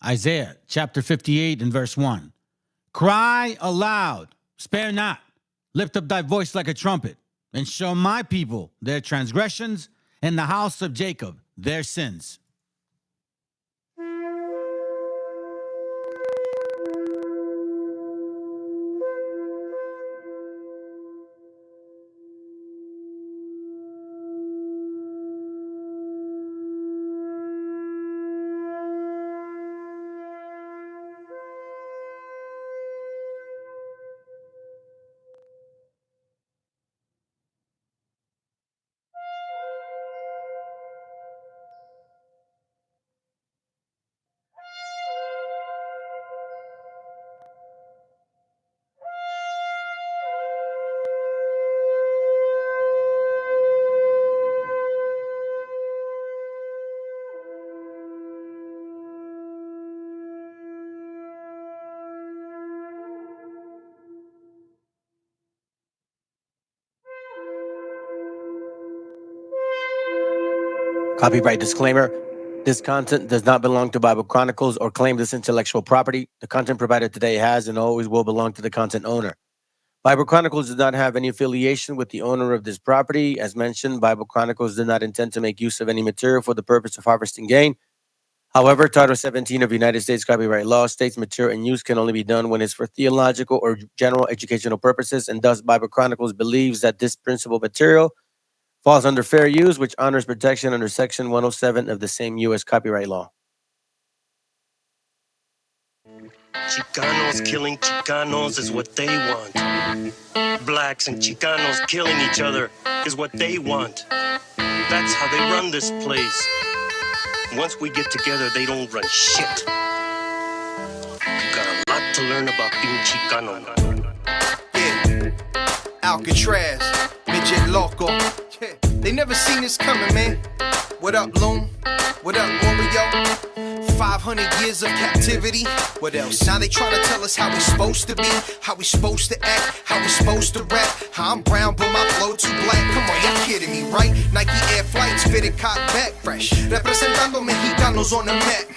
Isaiah chapter 58 and verse 1. Cry aloud, spare not, lift up thy voice like a trumpet, and show my people their transgressions, and the house of Jacob their sins. Copyright disclaimer. This content does not belong to Bible Chronicles or claim this intellectual property. The content provided today has and always will belong to the content owner. Bible Chronicles does not have any affiliation with the owner of this property. As mentioned, Bible Chronicles did not intend to make use of any material for the purpose of harvesting gain. However, Title 17 of United States copyright law states material and use can only be done when it's for theological or general educational purposes, and thus Bible Chronicles believes that this principal material falls under fair use, which honors protection under Section 107 of the same U.S. copyright law. Chicanos killing Chicanos is what they want. Blacks and Chicanos killing each other is what they want. That's how they run this place. Once we get together, they don't run shit. You got a lot to learn about being Chicano. Yeah, Alcatraz, midget loco. Yeah. They never seen this coming, man. What up, Loom? What up, Oreo? 500 years of captivity. What else? Now they trying to tell us how we supposed to be, how we supposed to act, how we supposed to rap. How I'm brown, but my flow too black. Come on, y'all kidding me, right? Nike Air Flights fitted cock back fresh. Representando mexicanos on the map.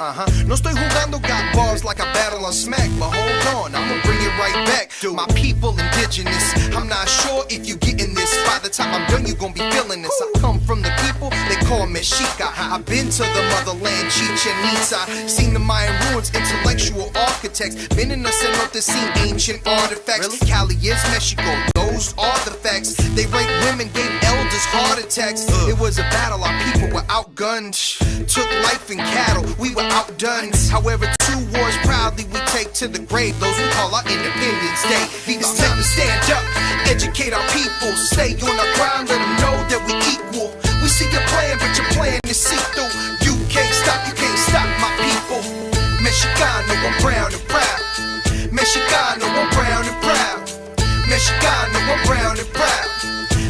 No estoy jugando, got bars like a battle on smack. But hold on, I'ma bring it right back. My people indigenous. I'm not sure if you getting this. By the time I'm done, you gon' be feeling this. I come from the people they call Mexica. I've been to the motherland, Chichen Itza. Seen the Mayan ruins, intellectual architects. Been in the cenote, seen ancient artifacts. Really? Cali is Mexico, those are the facts. They raped women, gave elders heart attacks. It was a battle, our people were outgunned. Took life and cattle, we were outdone. However, 2 wars proudly we take to the grave. Those we call our Independence Day. It's time to stand up, educate our people. Stay on our ground, let them know that we equal. We see your plan, but your plan is see-through. You can't stop my people. Mexicano, I'm brown and proud. Mexicano, I'm brown and proud. Mexicano, I'm brown and proud.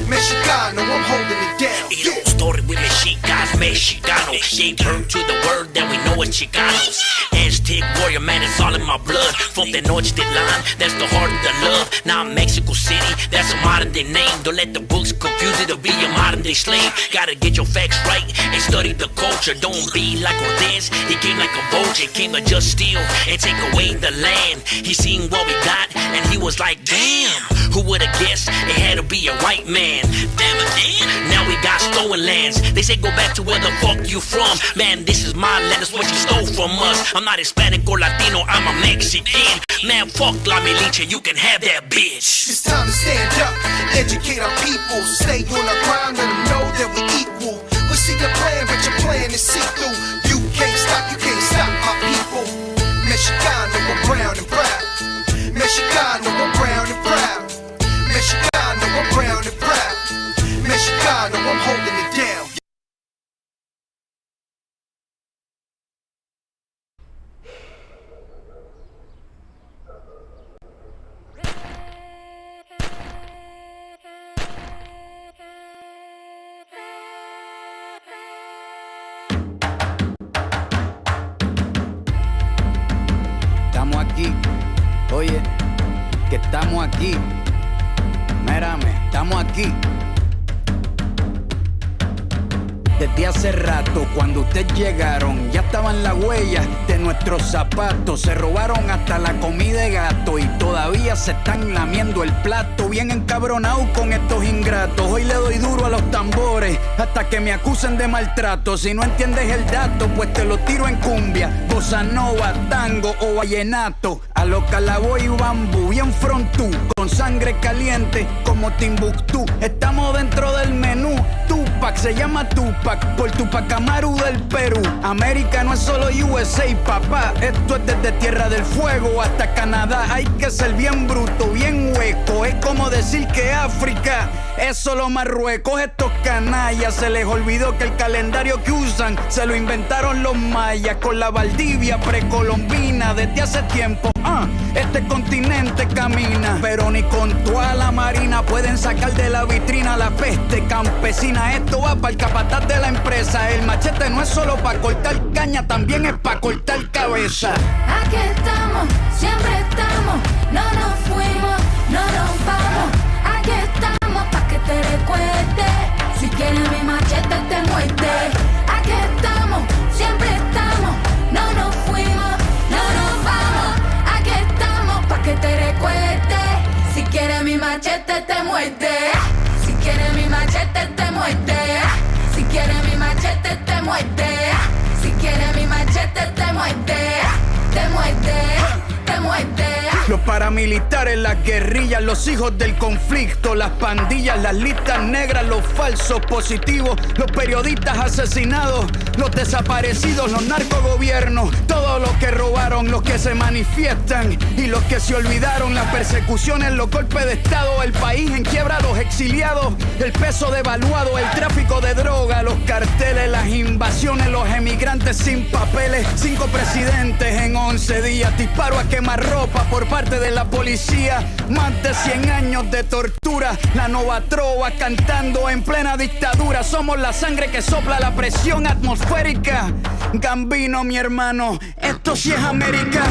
Mexicano, I'm holding it down. Yeah. Story with Mexicans, Mexicano. Gave birth to the word that we know as Chicanos. Aztec warrior, man, it's all in my blood. From the Tenochtitlan, that's the heart of the love. Now Mexico City, that's a modern day name. Don't let the books confuse it to be a modern day slave. Gotta get your facts right and study the culture. Don't be like Cortez, he came like a vulture. Came to just steal and take away the land. He seen what we got and he was like, damn, who would've guessed it had to be a white man? Damn again, now we got stolen lands. They say go back to where the fuck you from. Man, this is my land, that's what you stole from us. I'm not Hispanic or Latino, I'm a Mexican. Man, fuck La Milicia, you can have that bitch. It's time to stand up, educate our people. Stay on our ground, let them know that we equal. We see your plan, but your plan is see-through. You can't stop my people. Mexicano, I'm brown and proud. Mexicano, I'm brown and proud. Mexicano, I'm brown and proud. Mexicano, I'm holding it down. Estamos aquí, oye, que estamos aquí. Mírame, estamos aquí. Desde hace rato, cuando ustedes llegaron, ya estaban las huellas de nuestro nuestros zapatos, se robaron hasta la comida de gato y todavía se están lamiendo el plato. Bien encabronado con estos ingratos, hoy le doy duro a los tambores hasta que me acusen de maltrato. Si no entiendes el dato, pues te lo tiro en cumbia, bossa nova, tango o vallenato. A lo Calaboy y bambú, bien frontú, con sangre caliente como Timbuktu. Estamos dentro del menú. Tupac se llama Tupac por Tupac Amaru del Perú. América no es solo USA, papá. Esto es desde Tierra del Fuego hasta Canadá. Hay que ser bien bruto, bien hueco. Es como decir que África es solo Marruecos. Estos canallas se les olvidó que el calendario que usan se lo inventaron los mayas con la Valdivia precolombina desde hace tiempo. Este continente camina, pero ni con toda la marina pueden sacar de la vitrina la peste campesina. Esto va para el capataz de la empresa. El machete no es solo para cortar caña, también es para cortar cabeza. Aquí estamos, siempre estamos, no nos fuimos, no nos vamos. Aquí estamos pa' que te recuerdes. Si quieres mi machete te muerde. Aquí estamos, siempre estamos, no nos fuimos, no nos vamos. Aquí estamos pa' que te recuerdes. Si quieres mi machete te muerde. Si quieres mi machete te muerde. Si quieres mi machete te muerde. Si quieres mi machete te muerde. Te muerde, te muerde. Los paramilitares, las guerrillas, los hijos del conflicto, las pandillas, las listas negras, los falsos positivos, los periodistas asesinados, los desaparecidos, los narcogobiernos, todos los que robaron, los que se manifiestan y los que se olvidaron, las persecuciones, los golpes de estado, el país en quiebra, los exiliados, el peso devaluado, el tráfico de droga, los carteles, las invasiones, los emigrantes sin papeles, 5 presidentes en 11 días, disparo a quemarropa por parte de la policía, más de 100 años de tortura, la nova trova cantando en plena dictadura. Somos la sangre que sopla la presión atmosférica. Gambino, mi hermano, esto sí es América.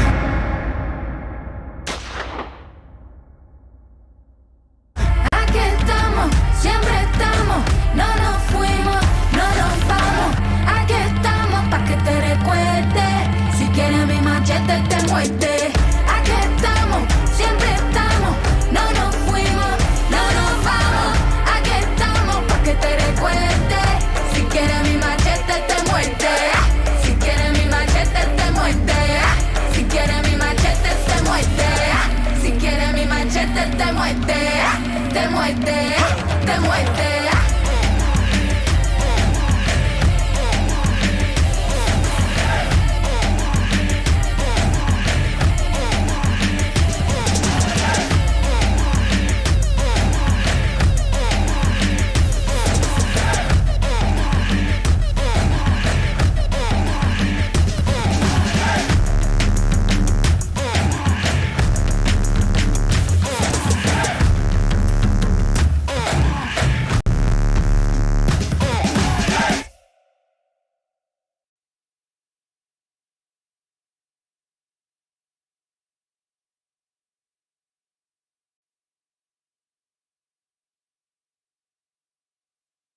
Aquí estamos, siempre estamos, no nos fuimos, no nos vamos. Aquí estamos pa' que te recuerdes. Si quieres mi machete te muerde. Aquí estamos, siempre estamos, no nos fuimos, no nos vamos. Aquí estamos pa' que te recuerdes. Si quieres mi machete te muerde. Si quieres mi machete te muerde. Si quieres mi machete te muerde. Si quieres mi machete te muerde. Te muerde, te muerde.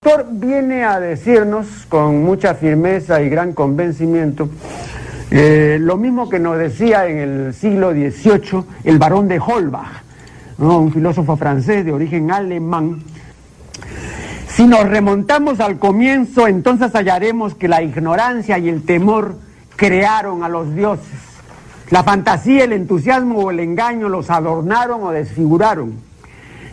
El autor viene a decirnos con mucha firmeza y gran convencimiento lo mismo que nos decía en el siglo XVIII el barón de Holbach, ¿no? Un filósofo francés de origen alemán. Si nos remontamos al comienzo, entonces hallaremos que la ignorancia y el temor crearon a los dioses. La fantasía, el entusiasmo o el engaño los adornaron o desfiguraron.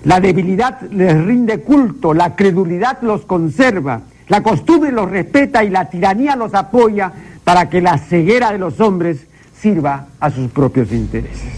La debilidad les rinde culto, la credulidad los conserva, la costumbre los respeta y la tiranía los apoya para que la ceguera de los hombres sirva a sus propios intereses.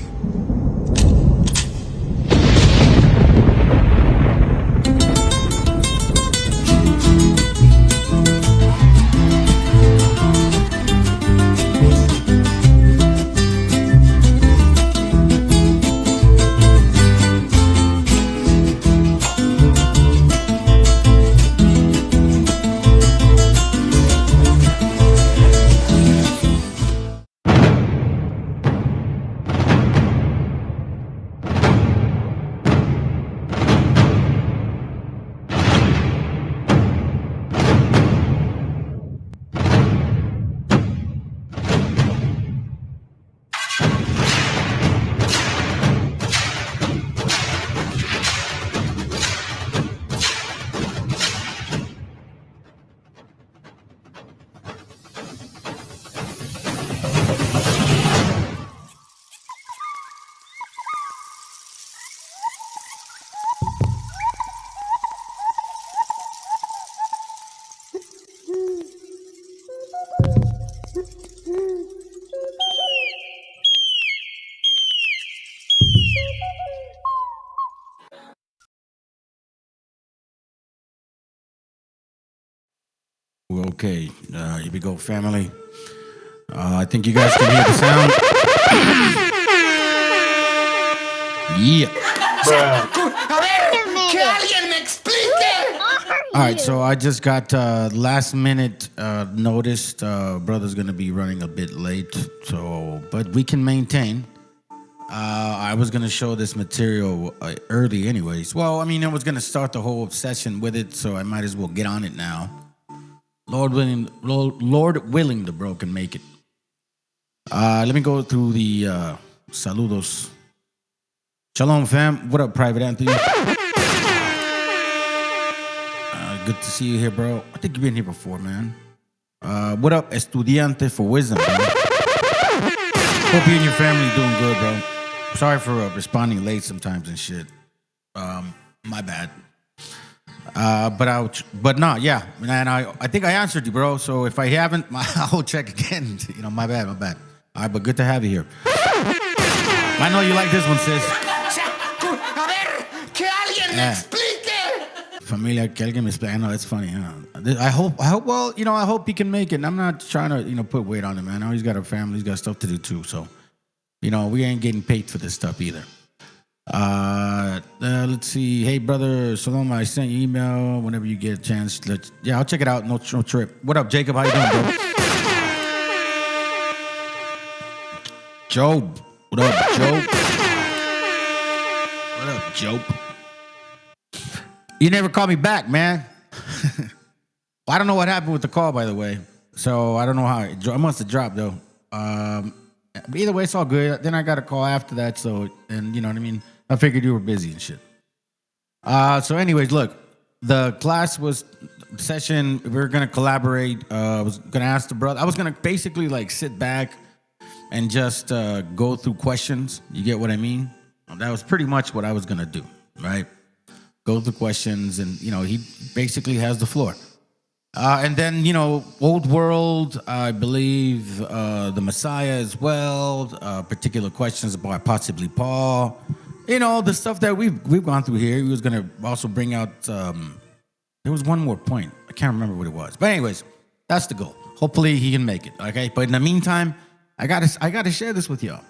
Here we go, family. I think you guys can hear the sound. Yeah. All right, so I just got last minute noticed. Brother's gonna be running a bit late, but we can maintain. I was gonna show this material early, anyways. Well, I mean, I was gonna start the whole obsession with it, so I might as well get on it now. Lord willing, the bro can make it. Let me go through the saludos. Shalom, fam. What up, Private Anthony? Good to see you here, bro. I think you've been here before, man. What up, Estudiante for Wisdom, bro? Hope you and your family doing good, bro. Sorry for responding late sometimes and shit. My bad. But no, yeah. And I think I answered you, bro. So if I haven't, I'll check again. You know, my bad. All right, but good to have you here. I know you like this one, sis. Familia, que alguien me explique. I know it's funny, huh? I hope. Well, you know, I hope he can make it. And I'm not trying to, you know, put weight on him, man. I know he's got a family, he's got stuff to do too. So, you know, we ain't getting paid for this stuff either. Let's see. Hey, brother, Saloma, I sent you email. Whenever you get a chance, I'll check it out. No trip. What up, Jacob? How you doing, bro? Job. What up, Job? What up, Job? You never called me back, man. I don't know what happened with the call, by the way. So I don't know how I must have dropped though. Either way, it's all good. Then I got a call after that. So, and you know what I mean? I figured you were busy and shit. So anyways, look, the class was session. We were going to collaborate. I was going to ask the brother. I was going to basically like sit back and just go through questions. You get what I mean? That was pretty much what I was going to do, right? Go through questions, and you know, he basically has the floor. And then, you know, Old World, I believe the Messiah as well, particular questions about possibly Paul. You know, the stuff that we've gone through here. He was going to also bring out, there was one more point. I can't remember what it was. But anyways, that's the goal. Hopefully he can make it, okay? But in the meantime, I gotta share this with y'all.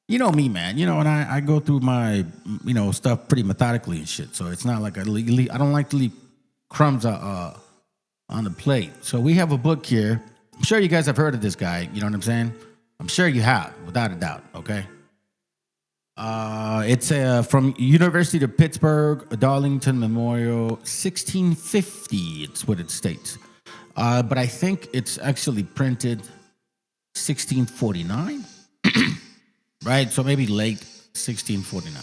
You know me, man. You know, and I go through my, you know, stuff pretty methodically and shit. So it's not like I don't like to leave crumbs on the plate. So we have a book here. I'm sure you guys have heard of this guy. You know what I'm saying? I'm sure you have, without a doubt. Okay. It's from University of Pittsburgh, Darlington Memorial, 1650. It's what it states. But I think it's actually printed 1649. Right? So maybe late 1649.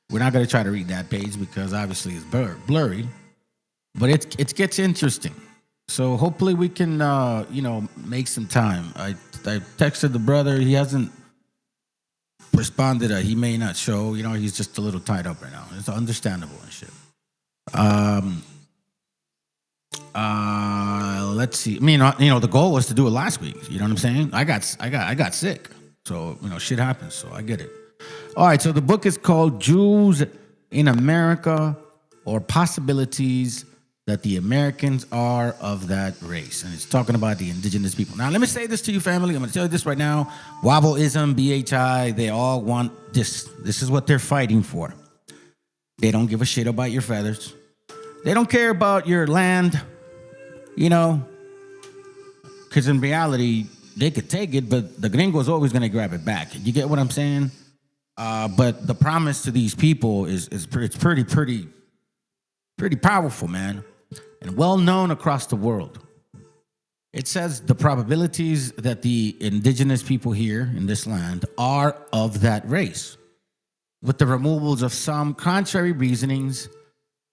We're not going to try to read that page because obviously it's blurry. But it gets interesting. So hopefully we can, you know, make some time. I texted the brother. He hasn't responded. He may not show. You know, he's just a little tied up right now. It's understandable and shit. Let's see. I mean, you know, the goal was to do it last week. You know what I'm saying? I got sick. So, you know, shit happens. So I get it. All right. So the book is called Jews in America, or Possibilities That the Americans Are of That Race. And it's talking about the indigenous people. Now, let me say this to you, family. I'm going to tell you this right now. Wobbleism, BHI, they all want this. This is what they're fighting for. They don't give a shit about your feathers. They don't care about your land, you know, because in reality, they could take it, but the gringo's always going to grab it back. You get what I'm saying? But the promise to these people is pretty powerful, man, and well known across the world. It says the probabilities that the indigenous people here in this land are of that race, with the removals of some contrary reasonings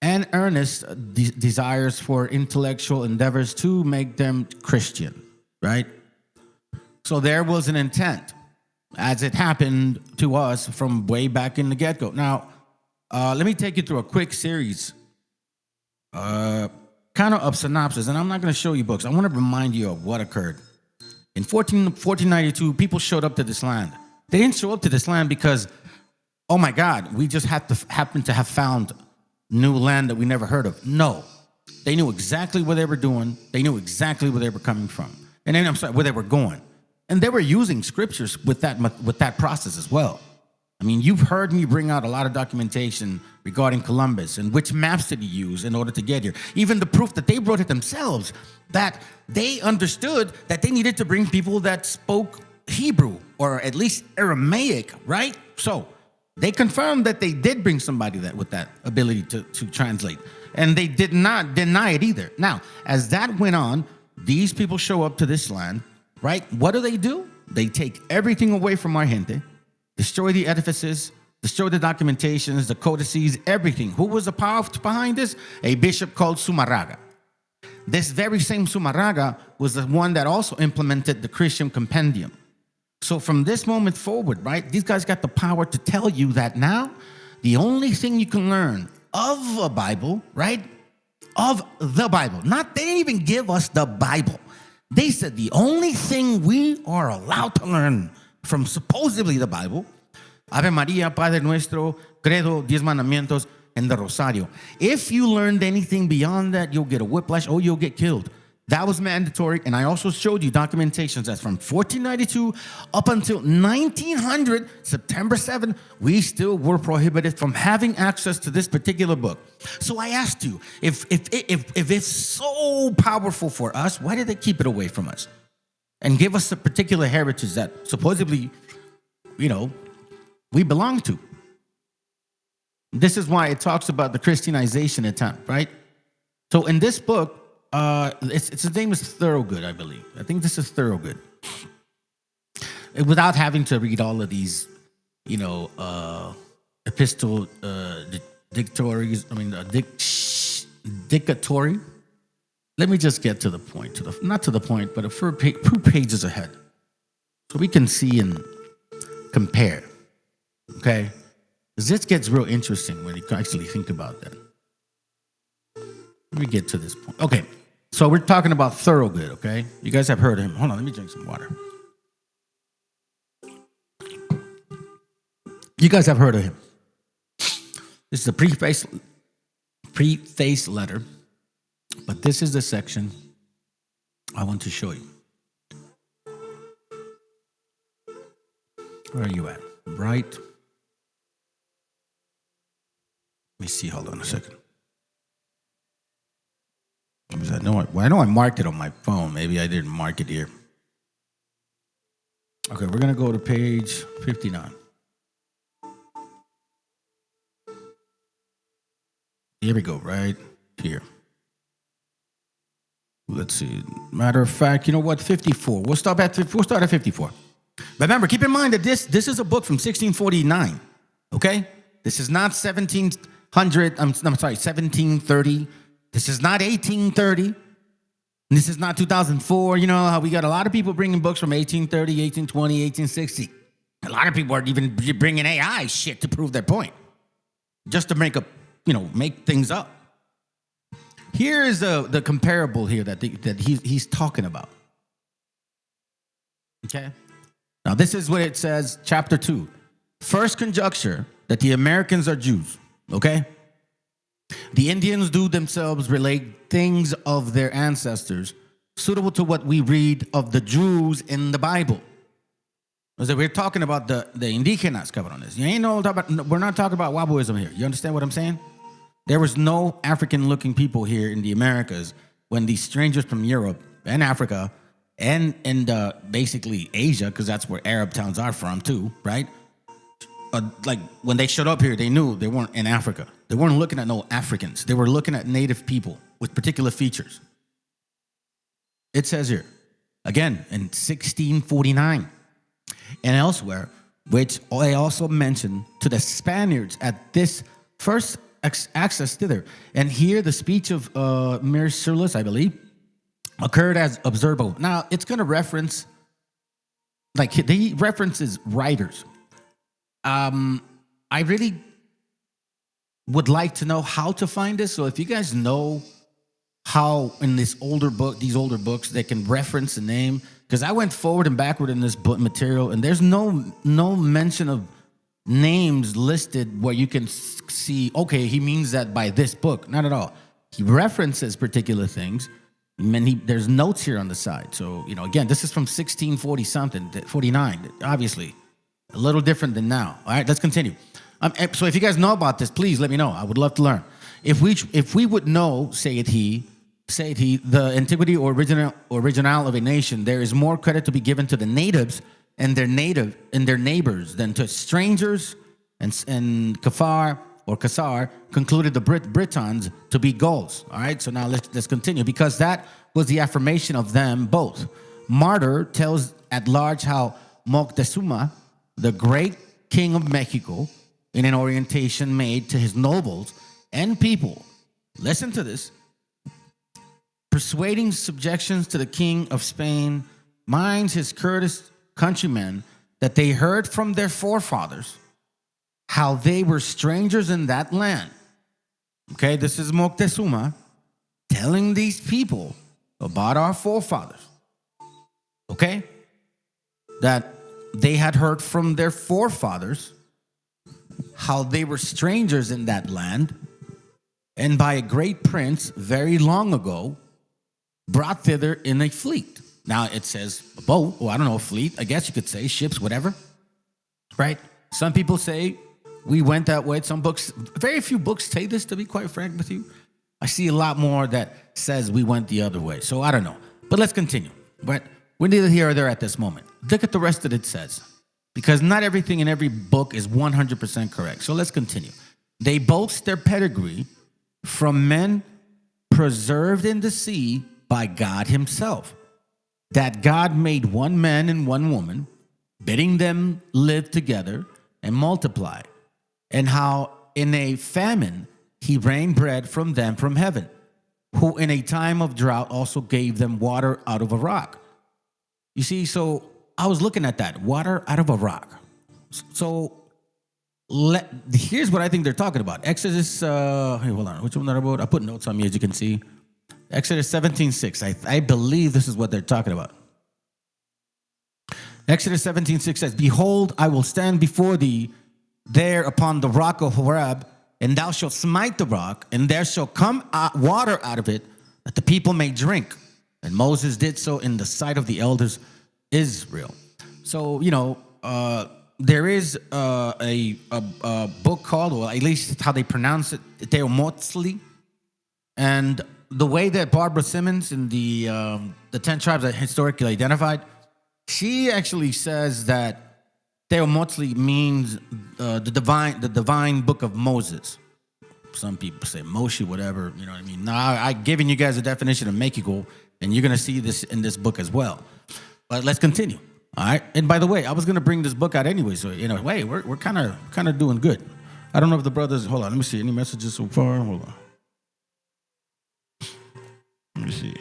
and earnest desires for intellectual endeavors to make them Christian, right? So there was an intent, as it happened to us from way back in the get-go. Now, let me take you through a quick series, kind of synopsis, and I'm not going to show you books. I want to remind you of what occurred. In 1492, people showed up to this land. They didn't show up to this land because, oh my God, we just happened to have found new land that we never heard of. No, They knew exactly what they were doing. They knew exactly where they were coming from. And then, where they were going. And they were using scriptures with that process as well. I mean, you've heard me bring out a lot of documentation regarding Columbus and which maps did he use in order to get here. Even the proof that they wrote it themselves, that they understood that they needed to bring people that spoke Hebrew or at least Aramaic, right? So they confirmed that they did bring somebody with that ability to translate. And they did not deny it either. Now, as that went on, these people show up to this land, right? What do? They take everything away from our gente, destroy the edifices, destroy the documentations, the codices, everything. Who was the power behind this? A bishop called Sumarraga. This very same Sumarraga was the one that also implemented the Christian compendium. So from this moment forward, right, these guys got the power to tell you that now the only thing you can learn of a Bible, right, of the Bible, they didn't even give us the Bible. They said the only thing we are allowed to learn from supposedly the Bible, Ave Maria, Padre Nuestro, Credo, Diez Mandamientos, and the Rosario. If you learned anything beyond that, you'll get a whiplash or you'll get killed. That was mandatory, and I also showed you documentations that's from 1492 up until 1900, September 7, we still were prohibited from having access to this particular book. So I asked you, if it's so powerful for us, why did they keep it away from us and give us a particular heritage that supposedly, we belong to? This is why it talks about the Christianization attempt, right? So in this book, its name is Thorogood, I believe. I think this is Thorogood. Without having to read all of these, epistle dictories. Dictatory. Let me just get to the point. Not to the point, but a few pages ahead, so we can see and compare. Okay, this gets real interesting when you actually think about that. Let me get to this point. Okay. So we're talking about Thorogood, okay? You guys have heard of him. Hold on, let me drink some water. You guys have heard of him. This is a preface letter, but this is the section I want to show you. Where are you at? Right. Let me see. Hold on a second. I know I marked it on my phone. Maybe I didn't mark it here. Okay, we're going to go to page 59. Here we go, right here. Let's see. Matter of fact, you know what? 54. We'll start at 54. Remember, keep in mind that this is a book from 1649. Okay? This is not 1730. This is not 1830. This is not 2004. You know how we got a lot of people bringing books from 1830, 1820, 1860. A lot of people are even bringing AI shit to prove their point, just to make things up. Here is the comparable here that he's talking about. Okay. Now this is what it says, chapter 2. First conjecture that the Americans are Jews. Okay. The Indians do themselves relate things of their ancestors suitable to what we read of the Jews in the Bible. So we're talking about the Indigenous, cabrones. We're not talking about Waboism here. You understand what I'm saying? There was no African-looking people here in the Americas when these strangers from Europe and Africa and basically Asia, because that's where Arab towns are from too, right? When they showed up here, they knew they weren't in Africa. They weren't looking at no Africans. They were looking at native people with particular features. It says here, again, in 1649 and elsewhere, which I also mentioned to the Spaniards at this first access thither. And here the speech of MESHIACHA, I believe, occurred as observable. Now, it's going to reference, he references writers. I really would like to know how to find this. So if you guys know how in these older books, they can reference the name, because I went forward and backward in this book material, and there's no mention of names listed where you can see, okay, he means that by this book. Not at all. He references particular things. There's notes here on the side. So, again, this is from 1640 something, 49, obviously. A little different than now. All right, let's continue. So if you guys know about this, please let me know. I would love to learn. If we would know, saith he, the antiquity or original of a nation, there is more credit to be given to the natives and their neighbors than to strangers. And Kafar or Kassar concluded the Britons to be Gauls. All right, so now let's continue, because that was the affirmation of them both. Martyr tells at large how Moctezuma, the great king of Mexico, in an orientation made to his nobles and people, listen to this, persuading subjections to the king of Spain, minds his courteous countrymen that they heard from their forefathers how they were strangers in that land. Okay, this is Moctezuma telling these people about our forefathers. Okay, that they had heard from their forefathers how they were strangers in that land, and by a great prince very long ago brought thither in a fleet. Now it says a boat, or I don't know, a fleet, I guess you could say, ships, whatever, right? Some people say we went that way. Some books, very few books say this, to be quite frank with you. I see a lot more that says we went the other way. So I don't know. But let's continue. But we're neither here or there at this moment. Look at the rest that it says, because not everything in every book is 100% correct. So let's continue. They boast their pedigree from men preserved in the sea by God himself, that God made one man and one woman, bidding them live together and multiply, and how in a famine he rained bread from them from heaven, who in a time of drought also gave them water out of a rock. You see, so I was looking at that, water out of a rock. So here's what I think they're talking about. Exodus, hey, hold on, which one that I wrote? I put notes on me, as you can see. Exodus 17:6. I believe this is what they're talking about. Exodus 17:6 says, behold, I will stand before thee there upon the rock of Horeb, and thou shalt smite the rock, and there shall come water out of it, that the people may drink. And Moses did so in the sight of the elders Israel. So, there is a book called, or at least how they pronounce it, Teomotzli. And the way that Barbara Simmons in the 10 tribes that historically identified, she actually says that Teomotzli means the divine book of Moses. Some people say Moshe, whatever, you know what I mean? Now, I've given you guys a definition of Mexico, and you're going to see this in this book as well. But let's continue. All right. And by the way, I was going to bring this book out anyway, so hey, we're kind of doing good. I don't know if the brothers. Hold on, let me see any messages so far. Hold on. Let me see.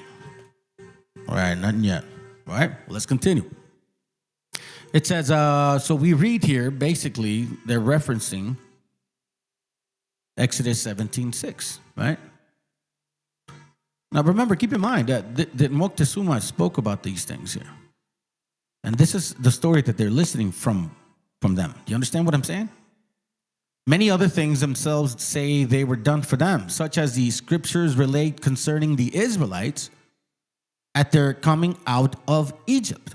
All right, nothing yet. All right, well, let's continue. It says, so we read here, basically, they're referencing Exodus 17:6, right? Now, remember, keep in mind that Moctezuma spoke about these things here. And this is the story that they're listening from them. Do you understand what I'm saying? Many other things themselves say they were done for them, such as the scriptures relate concerning the Israelites at their coming out of Egypt.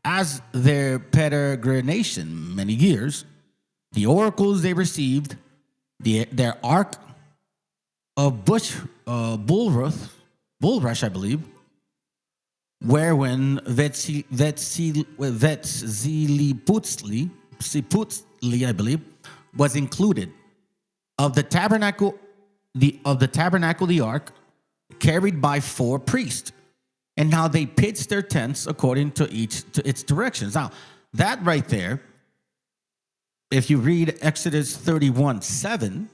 As their peregrination many years, the oracles they received, their ark of bulrush, I believe, wherein Vetziliputli, I believe, was included, of the tabernacle, the ark, carried by 4 priests, and how they pitched their tents according to its directions. Now, that right there, if you read Exodus 31:7,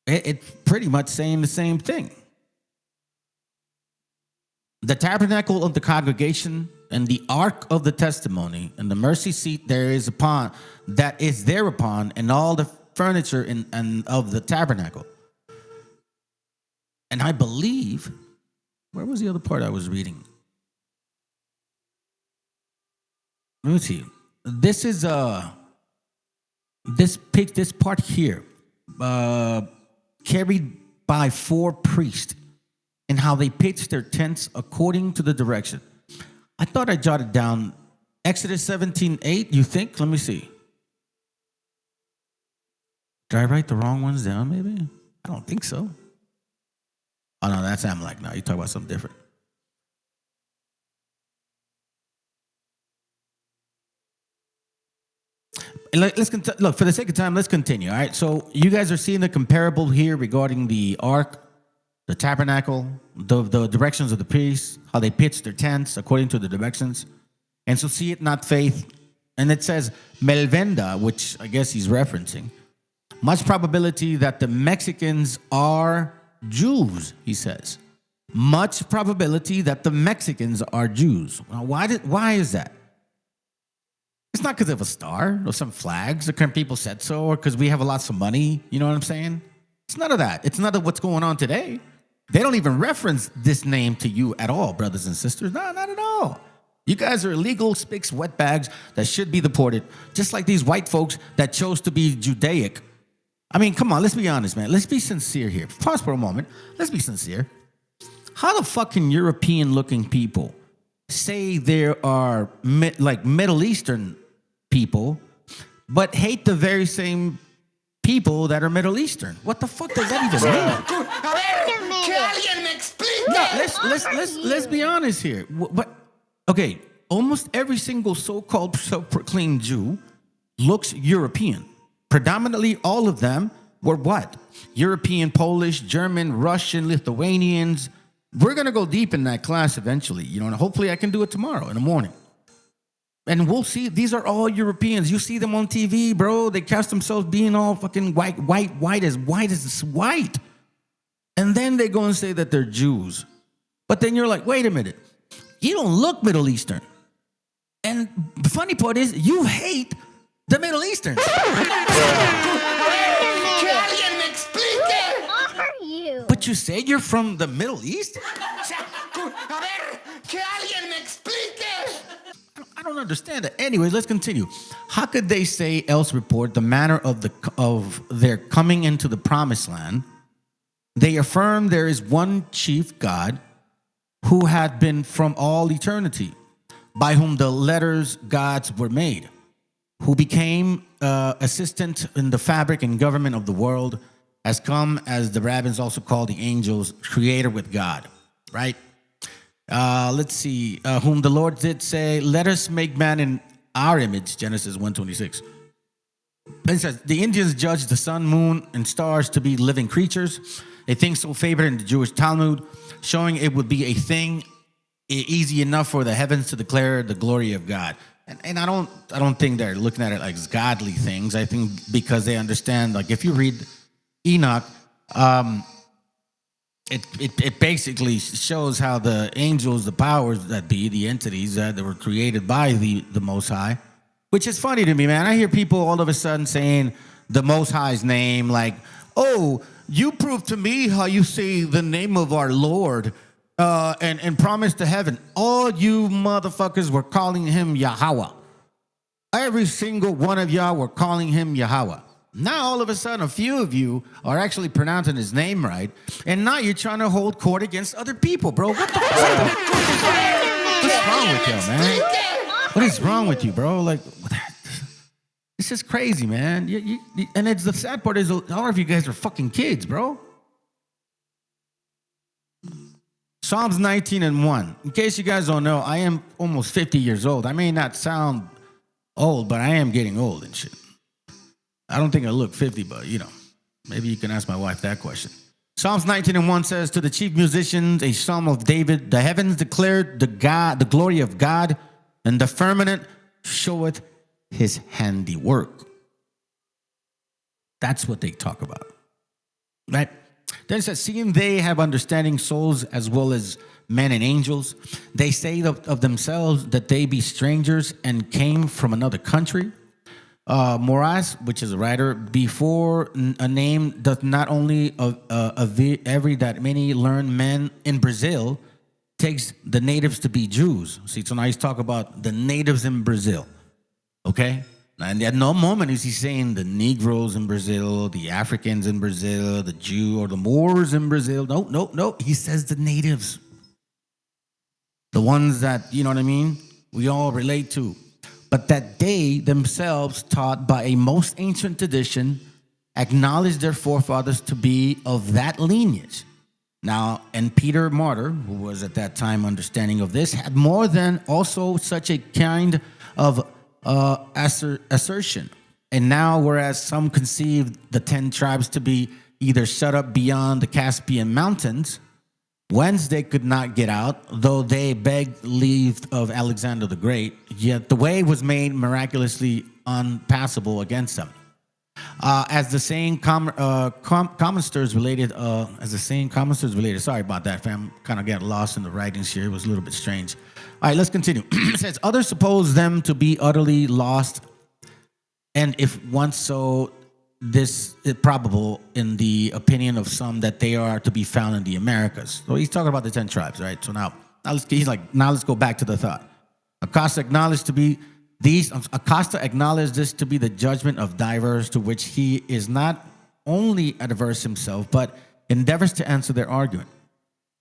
it's pretty much saying the same thing. The tabernacle of the congregation and the ark of the testimony and the mercy seat that is thereupon, and all the furniture and of the tabernacle. And I believe, where was the other part I was reading? Let me see. This is this part here. carried by 4 priests, and how they pitched their tents according to the direction. I thought I jotted down Exodus 17:8, you think? Let me see. Did I write the wrong ones down, maybe? I don't think so. Oh, no, that's Amalek now. You talk about something different. Look, for the sake of time, let's continue, all right? So you guys are seeing the comparable here regarding the ark, the tabernacle, the directions of the priests, how they pitched their tents according to the directions. And so see it, not faith. And it says, Melvenda, which I guess he's referencing, much probability that the Mexicans are Jews, he says. Much probability that the Mexicans are Jews. Now, why is that? It's not because of a star or some flags or because people said so or because we have lots of money. You know what I'm saying? It's none of that. It's none of what's going on today. They don't even reference this name to you at all, brothers and sisters. No, not at all. You guys are illegal spicks, wetbags that should be deported, just like these white folks that chose to be Judaic. I mean, come on, let's be honest, man. Let's be sincere here. Pause for a moment. Let's be sincere. How the fucking European-looking people say there are like Middle Eastern people, but hate the very same people that are Middle Eastern? What the fuck does that even mean? No, let's be honest here. But okay, almost every single so-called self-proclaimed Jew looks European. Predominantly, all of them were what? European, Polish, German, Russian, Lithuanians. We're gonna go deep in that class eventually, you know, and hopefully I can do it tomorrow in the morning. And we'll see, these are all Europeans. You see them on TV, bro. They cast themselves being all fucking white. And then they go and say that they're Jews. But then you're like, wait a minute. You don't look Middle Eastern. And the funny part is, you hate the Middle Easterns. But you say you're from the Middle East? I don't understand that. Anyways, let's continue. How could they say else report the manner of their coming into the promised land? They affirm there is one chief God who had been from all eternity, by whom the letters gods were made, who became assistant in the fabric and government of the world, has come, as the rabbins also call the angels, creator with God, right? Let's see, whom the Lord did say, let us make man in our image, Genesis 1:26. It says, the Indians judge the sun, moon, and stars to be living creatures, a thing so favored in the Jewish Talmud, showing it would be a thing easy enough for the heavens to declare the glory of God. And I don't think they're looking at it like godly things. I think because they understand, like if you read Enoch, it basically shows how the angels, the powers that be, the entities that were created by the Most High, which is funny to me, man. I hear people all of a sudden saying the Most High's name, like, oh, you prove to me how you say the name of our Lord and promise to heaven. All you motherfuckers were calling him Yahweh. Every single one of y'all were calling him Yahweh. Now, all of a sudden, a few of you are actually pronouncing his name right, and now you're trying to hold court against other people, bro. What the fuck? What's wrong with you, man? What is wrong with you, bro? Like, it's just crazy, man. And it's the sad part is all of you guys are fucking kids, bro. Psalms 19:1. In case you guys don't know, I am almost 50 years old. I may not sound old, but I am getting old and shit. I don't think I look 50, but, you know, maybe you can ask my wife that question. Psalms 19:1 says, to the chief musicians, a psalm of David, the heavens declared the glory of God, and the firmament showeth his handiwork. That's what they talk about, right? Then it says, seeing they have understanding souls as well as men and angels, they say of themselves that they be strangers and came from another country. Moraz, which is a writer, before a name doth not only every that many learned men in Brazil takes the natives to be Jews. See, so now he's talking about the natives in Brazil. Okay? And at no moment is he saying the Negroes in Brazil, the Africans in Brazil, the Jew or the Moors in Brazil. No. He says the natives. The ones that, you know what I mean, we all relate to. But that they themselves, taught by a most ancient tradition, acknowledged their forefathers to be of that lineage. Now, and Peter Martyr, who was at that time understanding of this, had more than also such a kind of assertion. And now, whereas some conceived the 10 tribes to be either shut up beyond the Caspian Mountains, whence they could not get out, though they begged leave of Alexander the Great, yet the way was made miraculously unpassable against them. As the saying commonsters related, sorry about that, fam. Kind of got lost in the writings here. It was a little bit strange. All right, let's continue. It says, others suppose them to be utterly lost, and if once so, this is probable in the opinion of some that they are to be found in the Americas. So he's talking about the 10 tribes, right? So now let's go back to the thought. Acosta acknowledged this to be the judgment of divers, to which he is not only adverse himself, but endeavors to answer their argument.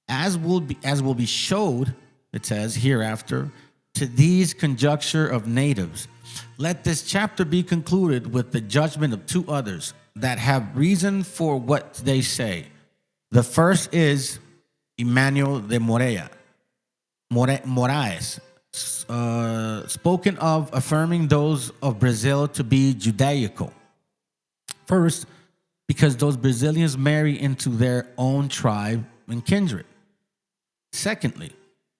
As will be showed, it says hereafter, to these conjecture of natives, let this chapter be concluded with the judgment of 2 others that have reason for what they say. The first is Emmanuel de Moraes, spoken of affirming those of Brazil to be Judaical. First, because those Brazilians marry into their own tribe and kindred. Secondly,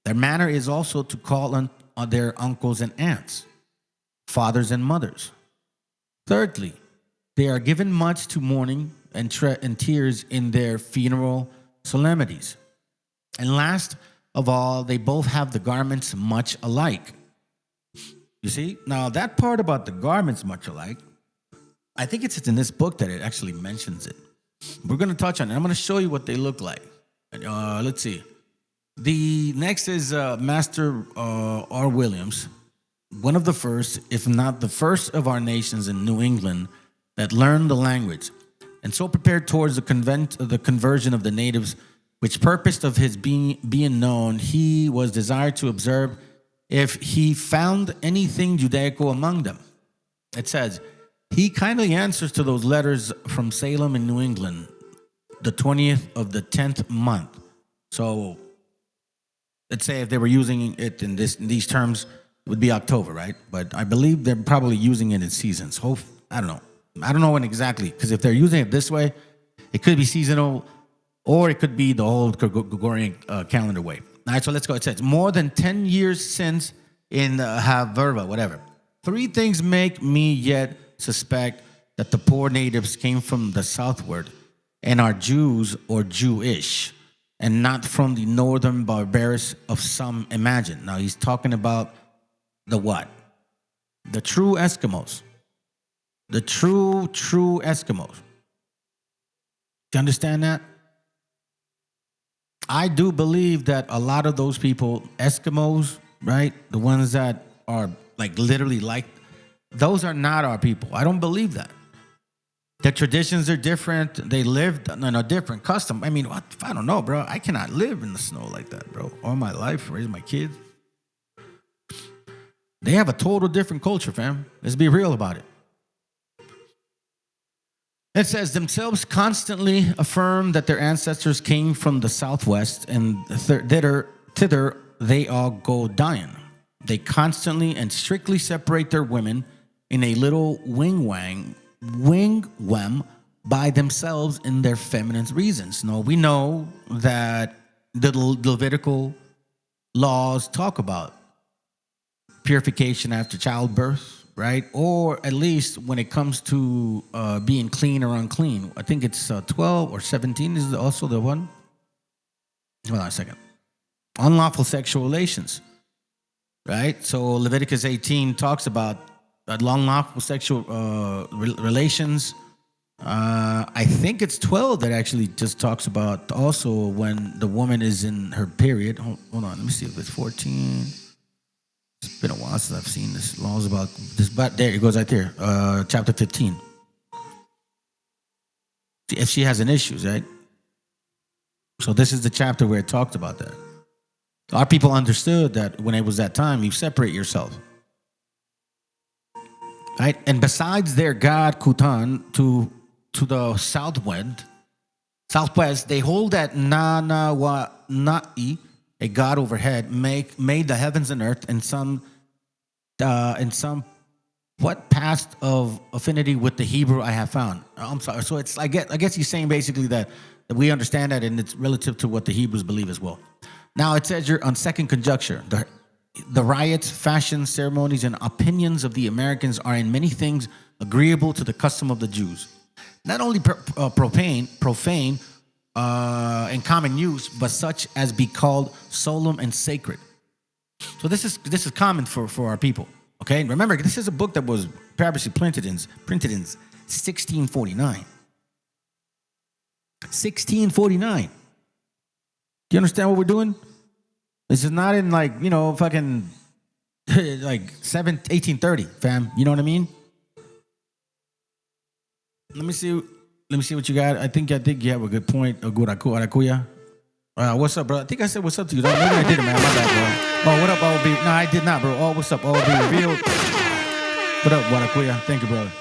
their manner is also to call on their uncles and aunts, fathers and mothers. Thirdly, they are given much to mourning and tears in their funeral solemnities. And last of all, they both have the garments much alike. You see? Now, that part about the garments much alike, I think it's in this book that it actually mentions it. We're going to touch on it. I'm going to show you what they look like. Let's see. The next is Master R. Williams, one of the first, if not the first of our nations in New England that learned the language, and so prepared towards the conversion of the natives, which purposed of his being known, he was desired to observe if he found anything Judaical among them. It says, he kindly answers to those letters from Salem in New England, the 20th of the 10th month. So let's say if they were using it in these terms, it would be October, right? But I believe they're probably using it in seasons. I don't know. I don't know when exactly, because if they're using it this way, it could be seasonal, or it could be the whole Gregorian calendar way. All right, so let's go. It says, more than 10 years since in Haverva, whatever. 3 things make me yet suspect that the poor natives came from the southward and are Jews or Jewish, and not from the northern barbarous of some imagine. Now, he's talking about the what? The true Eskimos. The true Eskimos. Do you understand that? I do believe that a lot of those people, Eskimos, right? The ones that are like literally like, those are not our people. I don't believe that. Their traditions are different. They live in a different custom. I mean, I don't know, bro. I cannot live in the snow like that, bro. All my life, raise my kids. They have a total different culture, fam. Let's be real about it. It says, themselves constantly affirm that their ancestors came from the southwest, and thither they all go dying. They constantly and strictly separate their women in a little wigwam by themselves in their feminine reasons. Now, we know that the Levitical laws talk about purification after childbirth, right? Or at least when it comes to being clean or unclean. I think it's 12 or 17 is also the one. Hold on a second. Unlawful sexual relations, right? So Leviticus 18 talks about unlawful sexual relations. I think it's 12 that actually just talks about also when the woman is in her period. Hold on, let me see if it's 14. It's been a while since I've seen this. Laws about this, but there it goes right there. Chapter 15. If she has an issue, right? So this is the chapter where it talked about that. Our people understood that when it was that time, you separate yourself. Right? And besides their god Kutan to the southwest, they hold that Nanawa-Na'i, a god overhead, made the heavens and earth and some what past of affinity with the Hebrew I have found. I'm sorry. So I guess he's saying basically that we understand that, and it's relative to what the Hebrews believe as well. Now it says here on second conjecture, the riots, fashions, ceremonies, and opinions of the Americans are in many things agreeable to the custom of the Jews. Not only profane in common use, but such as be called solemn and sacred. So this is common for our people. Okay, remember this is a book that was previously printed in 1649. 1649. Do you understand what we're doing? This is not in fucking like 1830, fam. You know what I mean? Let me see what you got. I think you have a good point. Arakuya. What's up, bro? I think I said what's up to you. Maybe I did it, man. My bad, bro. Oh, what up, OB? No, I did not, bro. Oh, what's up, OB? Revealed. What up, Warakuya? Thank you, brother.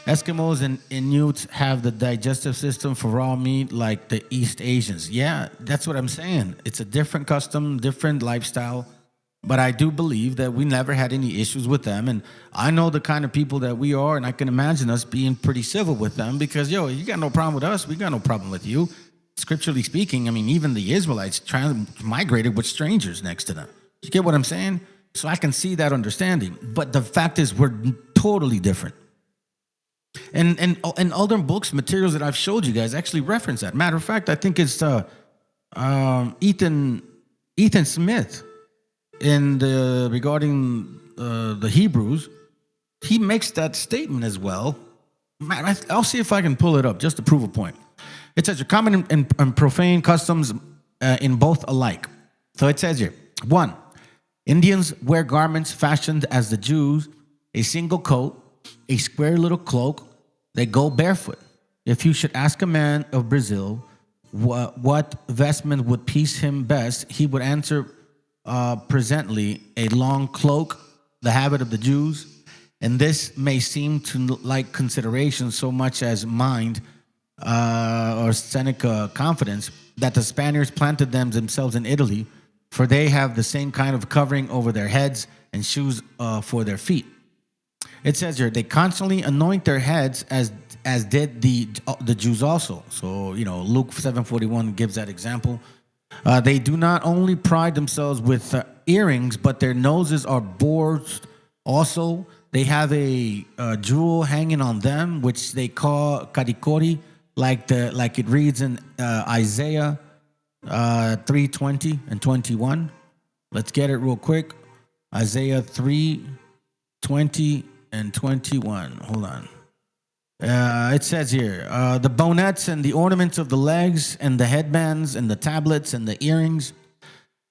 Eskimos and Inuits have the digestive system for raw meat like the East Asians. Yeah, that's what I'm saying. It's a different custom, different lifestyle. But I do believe that we never had any issues with them. And I know the kind of people that we are, and I can imagine us being pretty civil with them because, you got no problem with us. We got no problem with you. Scripturally speaking, I mean, even the Israelites migrated with strangers next to them. You get what I'm saying? So I can see that understanding. But the fact is, we're totally different. And other books, materials that I've showed you guys actually reference that. Matter of fact, I think it's Ethan Smith regarding the Hebrews. He makes that statement as well. I'll see if I can pull it up just to prove a point. It says, common and profane customs in both alike. So it says here, 1, Indians wear garments fashioned as the Jews, a single coat, a square little cloak. They go barefoot. If you should ask a man of Brazil what vestment would please him best, he would answer presently a long cloak, the habit of the Jews. And this may seem to like consideration so much as mind or Seneca confidence that the Spaniards planted themselves in Italy, for they have the same kind of covering over their heads and shoes for their feet. It says here, they constantly anoint their heads as did the Jews also. So, Luke 7:41 gives that example. They do not only pride themselves with earrings, but their noses are bored also. They have a jewel hanging on them, which they call karikori, like it reads in Isaiah 3:20 and 21. Let's get it real quick. Isaiah 3:20 and 21. Hold on. It says here, the bonnets and the ornaments of the legs and the headbands and the tablets and the earrings,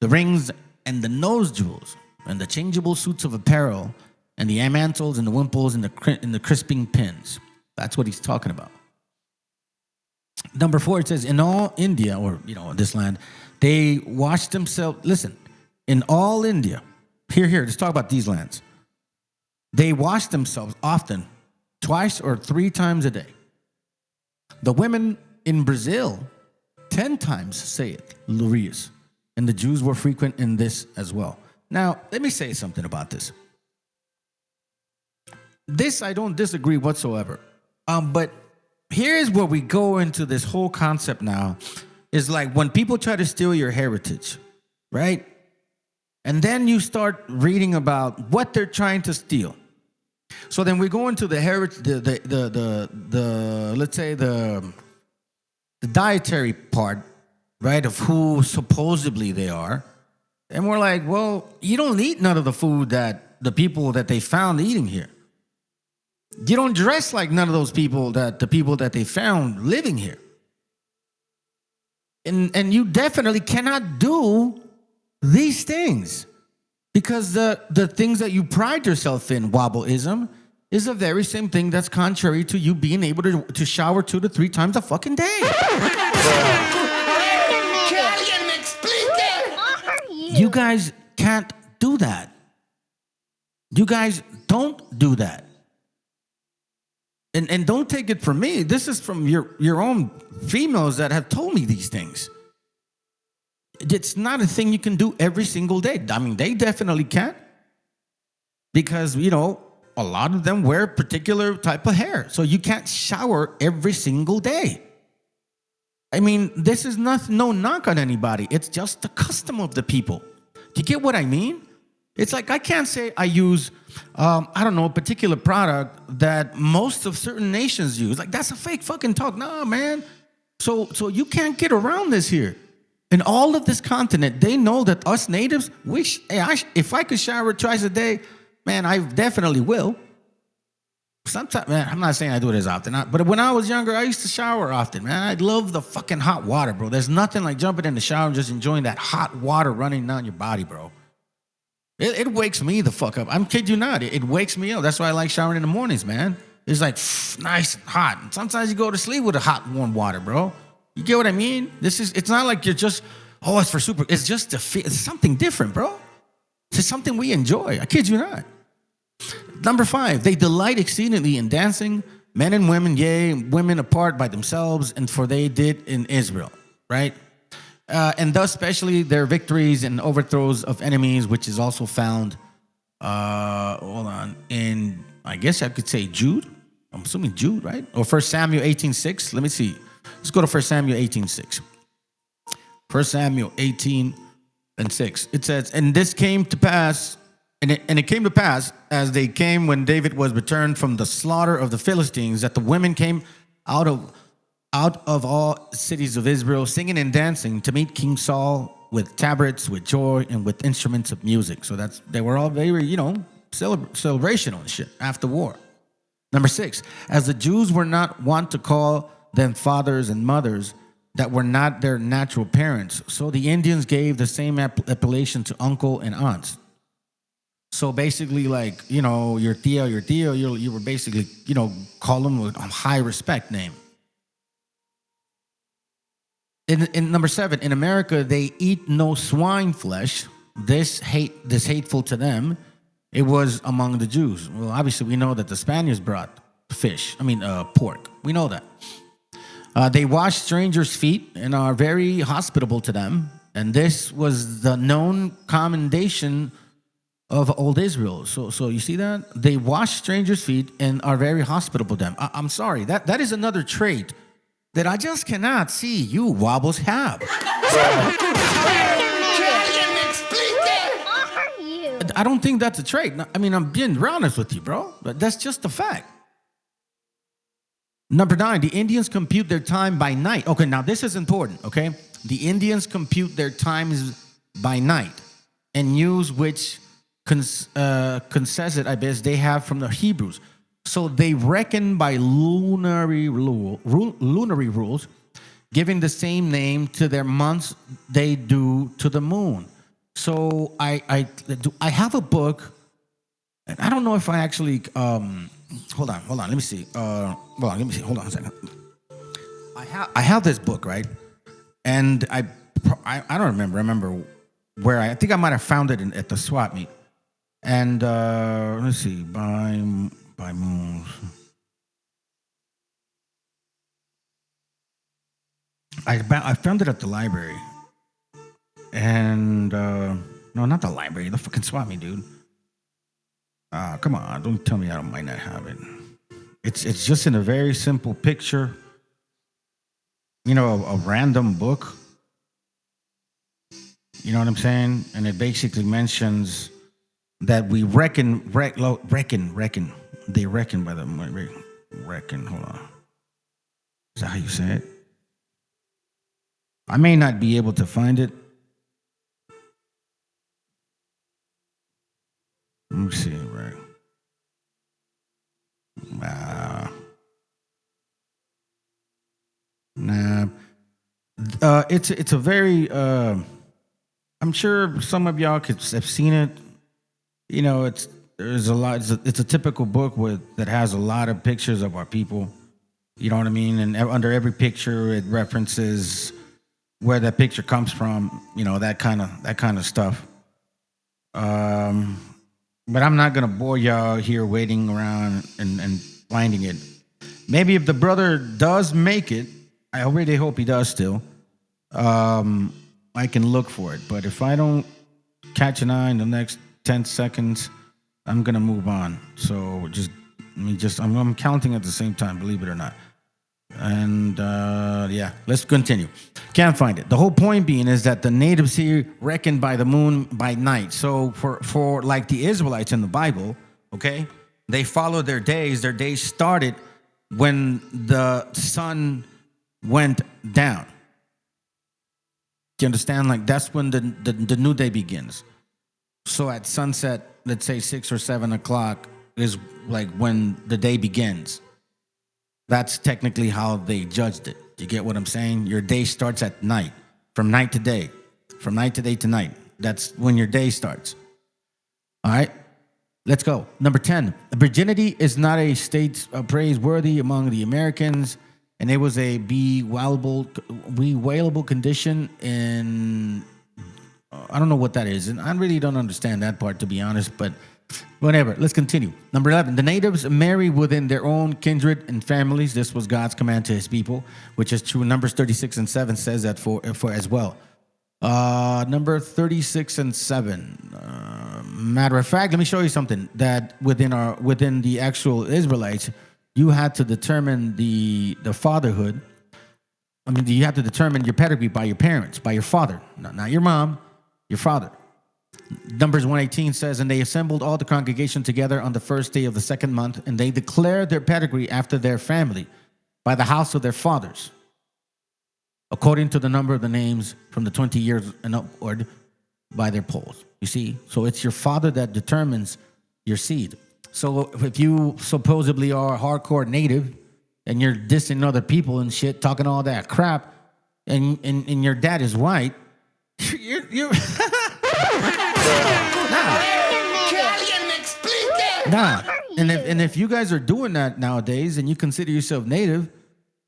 the rings and the nose jewels and the changeable suits of apparel and the mantles and the wimples and the crisping pins. That's what he's talking about. Number 4, it says, in all India, or, this land, they wash themselves. Listen, in all India, here, let's talk about these lands. They wash themselves often, twice or 3 times a day. The women in Brazil 10 times say it, Lurius, and the Jews were frequent in this as well. Now, let me say something about this. This I don't disagree whatsoever. But here's where we go into this whole concept now, is like when people try to steal your heritage, right? And then you start reading about what they're trying to steal. So then we go into the heritage, let's say the dietary part, right, of who supposedly they are. And we're like, well, you don't eat none of the food that the people that they found eating here. You don't dress like none of those people that they found living here. And you definitely cannot do these things Because the things that you pride yourself in, wobbleism, is the very same thing that's contrary to you being able to shower 2 to 3 times a fucking day. You guys can't do that. You guys don't do that. And don't take it from me. This is from your own females that have told me these things. It's not a thing you can do every single day. I mean, they definitely can't. Because, you know, a lot of them wear a particular type of hair. So you can't shower every single day. I mean, this is no knock on anybody. It's just the custom of the people. Do you get what I mean? It's like I can't say I use, I don't know, a particular product that most of certain nations use. Like, that's a fake fucking talk. Nah, man. So you can't get around this here. In all of this continent, they know that us natives, if I could shower twice a day, man, I definitely will. Sometimes, man, I'm not saying I do it as often, but when I was younger, I used to shower often, man. I love the fucking hot water, bro. There's nothing like jumping in the shower and just enjoying that hot water running down your body, bro. It wakes me the fuck up. I'm kidding you not. It wakes me up. That's why I like showering in the mornings, man. It's like nice and hot. And sometimes you go to sleep with a hot, warm water, bro. You get what I mean? It's not like you're just, it's for super. It's just it's something different, bro. It's something we enjoy. I kid you not. Number 5, they delight exceedingly in dancing, men and women, yea, women apart by themselves, and for they did in Israel, right? And thus, especially their victories and overthrows of enemies, which is also found, in, I guess I could say Jude. I'm assuming Jude, right? Or 1 Samuel 18:6. Let me see. Let's go to 1 Samuel 18:6. 1 Samuel 18:6. It says, and this came to pass, and it came to pass as they came when David was returned from the slaughter of the Philistines, that the women came out of all cities of Israel, singing and dancing to meet King Saul with tabrets, with joy, and with instruments of music. So they were all very, celebrational and shit after war. Number 6, as the Jews were not wont to call them fathers and mothers that were not their natural parents, so the Indians gave the same appellation to uncle and aunts. So basically, like, your tío, you were basically, call them with a high respect name. In number 7, in America, they eat no swine flesh. This hateful to them, it was among the Jews. Well, obviously, we know that the Spaniards brought pork. We know that. They wash strangers' feet and are very hospitable to them. And this was the known commendation of old Israel. So you see that? They wash strangers' feet and are very hospitable to them. I'm sorry, that is another trait that I just cannot see you wobbles have. I don't think that's a trait. I mean, I'm being honest with you, bro. But that's just a fact. Number 9, the Indians compute their time by night. Okay, now this is important, okay? The Indians compute their times by night and use which concessit, I guess, they have from the Hebrews. So they reckon by lunary rules, giving the same name to their months they do to the moon. So I have a book, and I don't know if I actually hold on, let me see. Hold on a second. I have this book, right? And I don't remember where I think I might have found it at the swap meet. And let's see, by moons. I found it at the library. And no, not the library, the fucking swap meet, dude. Come on, don't tell me I might not have it. It's just in a very simple picture. A random book. You know what I'm saying? And it basically mentions that we reckon. They reckon by the reckon. Hold on. Is that how you say it? I may not be able to find it. Let me see, right? Nah. It's a very. I'm sure some of y'all have seen it. you know, there's a lot. It's a typical book that has a lot of pictures of our people. You know what I mean? And under every picture, it references where that picture comes from. You know, that kind of stuff. But I'm not gonna bore y'all here waiting around and finding it. Maybe if the brother does make it, I really hope he does still. I can look for it. But if I don't catch an eye in the next 10 seconds, I'm gonna move on. So I'm counting at the same time, believe it or not. And yeah, let's continue. Can't find it. The whole point being is that the natives here reckoned by the moon by night. So for like the Israelites in the Bible, okay, they followed their days. Their days started when the sun went down. Do you understand? Like that's when the new day begins. So at sunset, let's say 6 or 7 o'clock is like when the day begins. That's technically how they judged it. You get what I'm saying? Your day starts at night, from night to day, from night to day to night. That's when your day starts. All right, let's go. Number 10, virginity is not a state praiseworthy among the Americans, and it was a bewailable condition in, I don't know what that is, and I really don't understand that part, to be honest, but whatever. Let's continue. Number 11, the natives marry within their own kindred and families. This was God's command to his people, which is true. Numbers 36 and 7 says that for as well. Number 36 and 7. Matter of fact, let me show you something that within the actual Israelites, you had to determine the fatherhood. I mean, you have to determine your pedigree by your parents, by your father, not your mom, your father. Numbers 1:18 says, and they assembled all the congregation together on the first day of the second month, and they declared their pedigree after their family by the house of their fathers, according to the number of the names from the 20 years and upward by their polls. You see? So it's your father that determines your seed. So if you supposedly are a hardcore native and you're dissing other people and shit, talking all that crap, and your dad is white, you're Nah. And if you guys are doing that nowadays and you consider yourself Native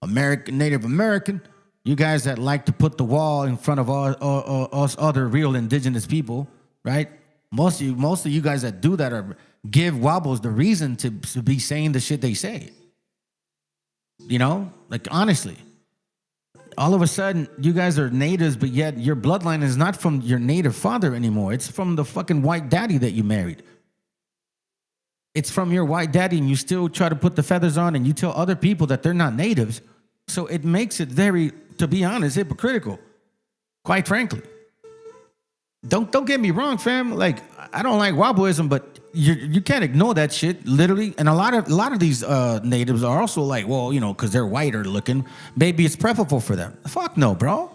American, you guys that like to put the wall in front of us other real indigenous people, right? Most of you guys that do that give Wobbles the reason to be saying the shit they say. You know? Like honestly. All of a sudden, you guys are natives, but yet your bloodline is not from your native father anymore. It's from the fucking white daddy that you married. It's from your white daddy, and you still try to put the feathers on, and you tell other people that they're not natives. So it makes it very, to be honest, hypocritical. Quite frankly. Don't get me wrong, fam. Like, I don't like Wobbleism, but you can't ignore that shit, literally. And a lot of these natives are also like, well, you know, because they're whiter looking, maybe it's preferable for them. Fuck no, bro.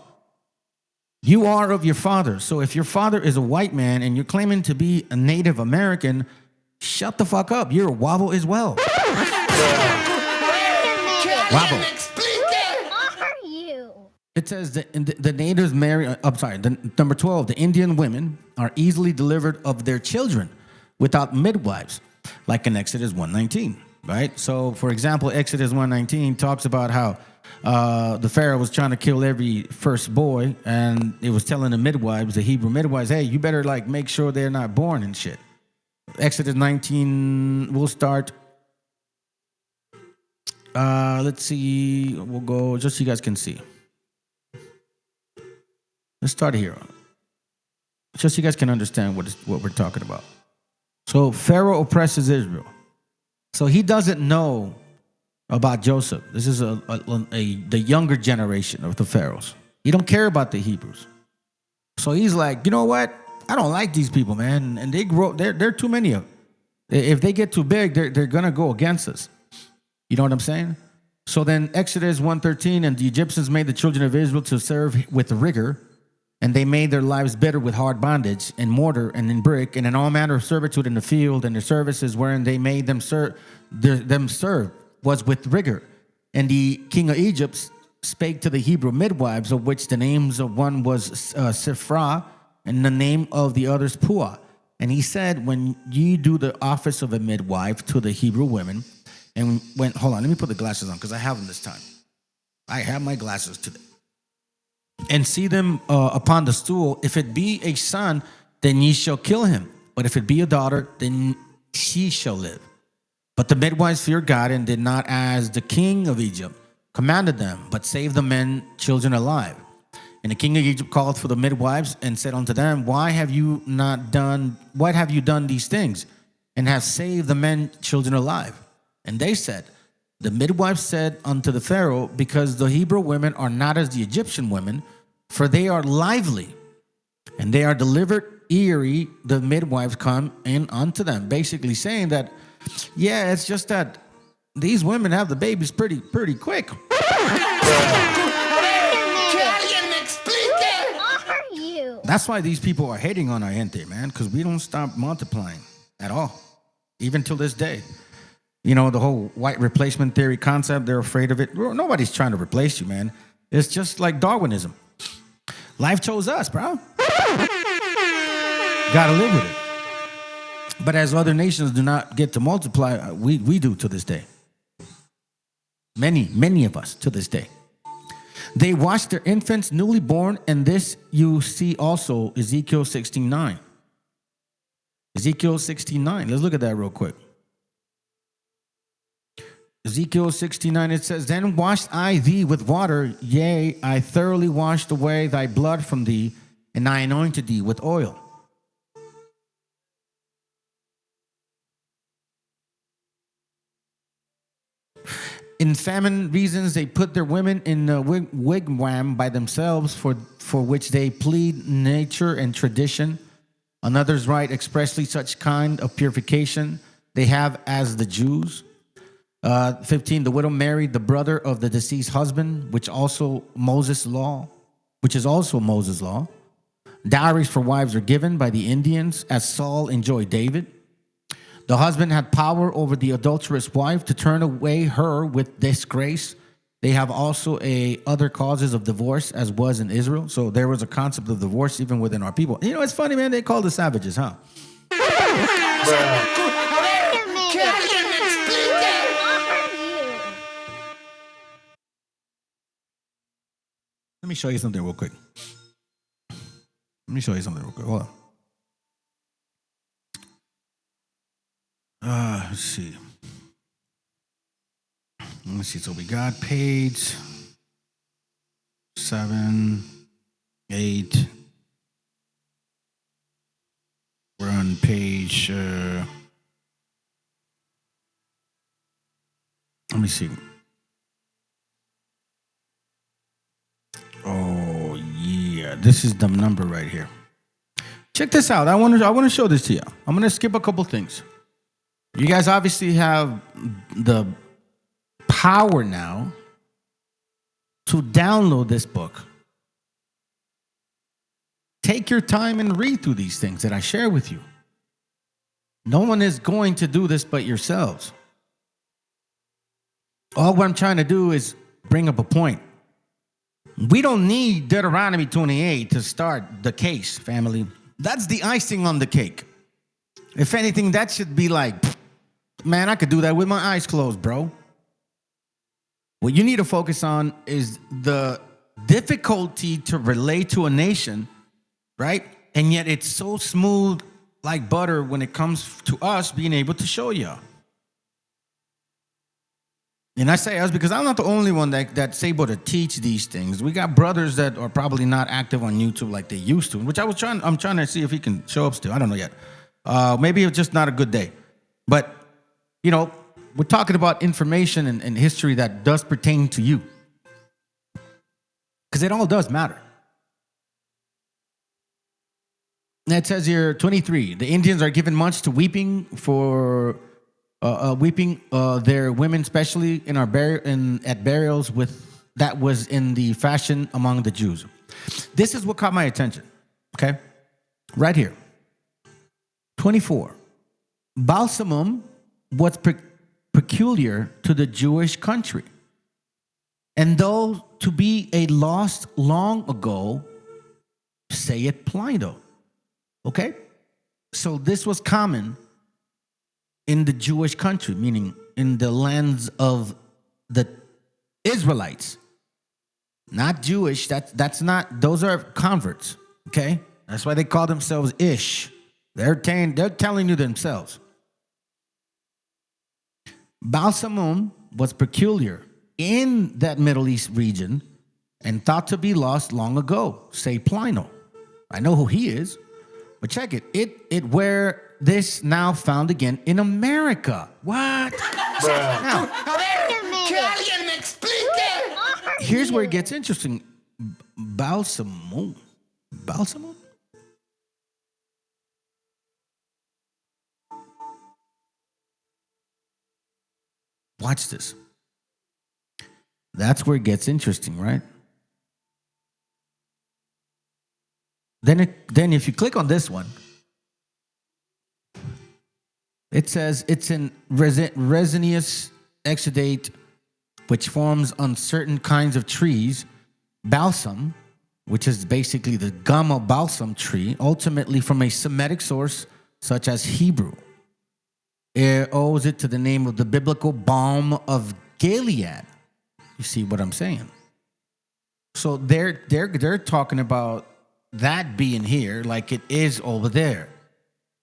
You are of your father. So if your father is a white man and you're claiming to be a Native American, shut the fuck up. You're a Wobble as well. Wobble. It says that the natives marry, number 12, the Indian women are easily delivered of their children without midwives, like in Exodus 1:19, right? So, for example, Exodus 1:19 talks about how the Pharaoh was trying to kill every first boy, and it was telling the midwives, the Hebrew midwives, hey, you better like make sure they're not born and shit. Exodus 19, we'll start. Let's see, we'll go just so you guys can see. Let's start here. Just so you guys can understand what we're talking about. So Pharaoh oppresses Israel. So he doesn't know about Joseph. This is the younger generation of the Pharaohs. He don't care about the Hebrews. So he's like, you know what? I don't like these people, man. And they grow. They're too many of them. If they get too big, they're gonna go against us. You know what I'm saying? So then Exodus 1:13, and the Egyptians made the children of Israel to serve with rigor. And they made their lives bitter with hard bondage and mortar and in brick and in all manner of servitude in the field, and their services wherein they made them serve was with rigor. And the king of Egypt spake to the Hebrew midwives, of which the names of one was Sifra, and the name of the others Puah. And he said, when you do the office of a midwife to the Hebrew women, and when, hold on, let me put the glasses on because I have them this time. I have my glasses today. And see them upon the stool. If it be a son, then ye shall kill him. But if it be a daughter, then she shall live. But the midwives feared God and did not as the king of Egypt commanded them, but saved the men, children alive. And the king of Egypt called for the midwives and said unto them, what have you done these things, and have saved the men, children alive? And they said, the midwives said unto the Pharaoh, because the Hebrew women are not as the Egyptian women, for they are lively, and they are delivered eerie, the midwives come in unto them. Basically saying that, yeah, it's just that these women have the babies pretty quick. That's why these people are hating on our gente, man, because we don't stop multiplying at all, even till this day. You know, the whole white replacement theory concept, they're afraid of it. Nobody's trying to replace you, man. It's just like Darwinism. Life chose us, bro. Gotta live with it. But as other nations do not get to multiply, we do to this day. Many of us to this day. They wash their infants newly born, and this you see also Ezekiel 16:9. Ezekiel 16:9. Let's look at that real quick. Ezekiel 16:9, it says, then washed I thee with water, yea, I thoroughly washed away thy blood from thee, and I anointed thee with oil. In famine reasons, they put their women in a wigwam by themselves, for which they plead nature and tradition. Another's write expressly such kind of purification they have as the Jews. 15, the widow married the brother of the deceased husband, which is also Moses' law. Dowries for wives are given by the Indians, as Saul enjoyed David. The husband had power over the adulterous wife to turn away her with disgrace. They have also other causes of divorce, as was in Israel. So there was a concept of divorce even within our people. You know, it's funny, man. They call the savages, huh? Let me show you something real quick. Hold on. Let's see. So we got page 7, 8. We're on page. Let me see. Oh yeah, this is the number right here. Check this out. I want to show this to you. I'm going to skip a couple things. You guys obviously have the power now to download this book. Take your time and read through these things that I share with you. No one is going to do this but yourselves. All what I'm trying to do is bring up a point. We don't need Deuteronomy 28 to start the case, family. That's the icing on the cake. If anything, that should be like, man, I could do that with my eyes closed, bro. What you need to focus on is the difficulty to relate to a nation, right? And yet it's so smooth like butter when it comes to us being able to show y'all. And I say us because I'm not the only one that's able to teach these things. We got brothers that are probably not active on YouTube like they used to, which I'm trying to see if he can show up still. I don't know yet. Maybe it's just not a good day. But, you know, we're talking about information and history that does pertain to you. Because it all does matter. And it says here, 23, the Indians are given much to weeping for their women, especially in at burials with that was in the fashion among the Jews. This is what caught my attention. Okay, right here. 24. Balsamum was peculiar to the Jewish country, and though to be a lost long ago, saith Pliny. Okay, So this was common in the Jewish country, meaning in the lands of the Israelites. Not Jewish. That's not. Those are converts. Okay, that's why they call themselves Ish. They're telling you themselves. Balsamum was peculiar in that Middle East region and thought to be lost long ago. Say Plino. I know who he is, but check it. It where this now found again in America. What? Now, here's where it gets interesting. Balsamum. Balsamum? Watch this. That's where it gets interesting, right? Then if you click on this one, it says it's in resinous exudate, which forms on certain kinds of trees. Balsam, which is basically the gum of balsam tree, ultimately from a Semitic source such as Hebrew. It owes it to the name of the biblical balm of Gilead. You see what I'm saying? So they're talking about that being here like it is over there.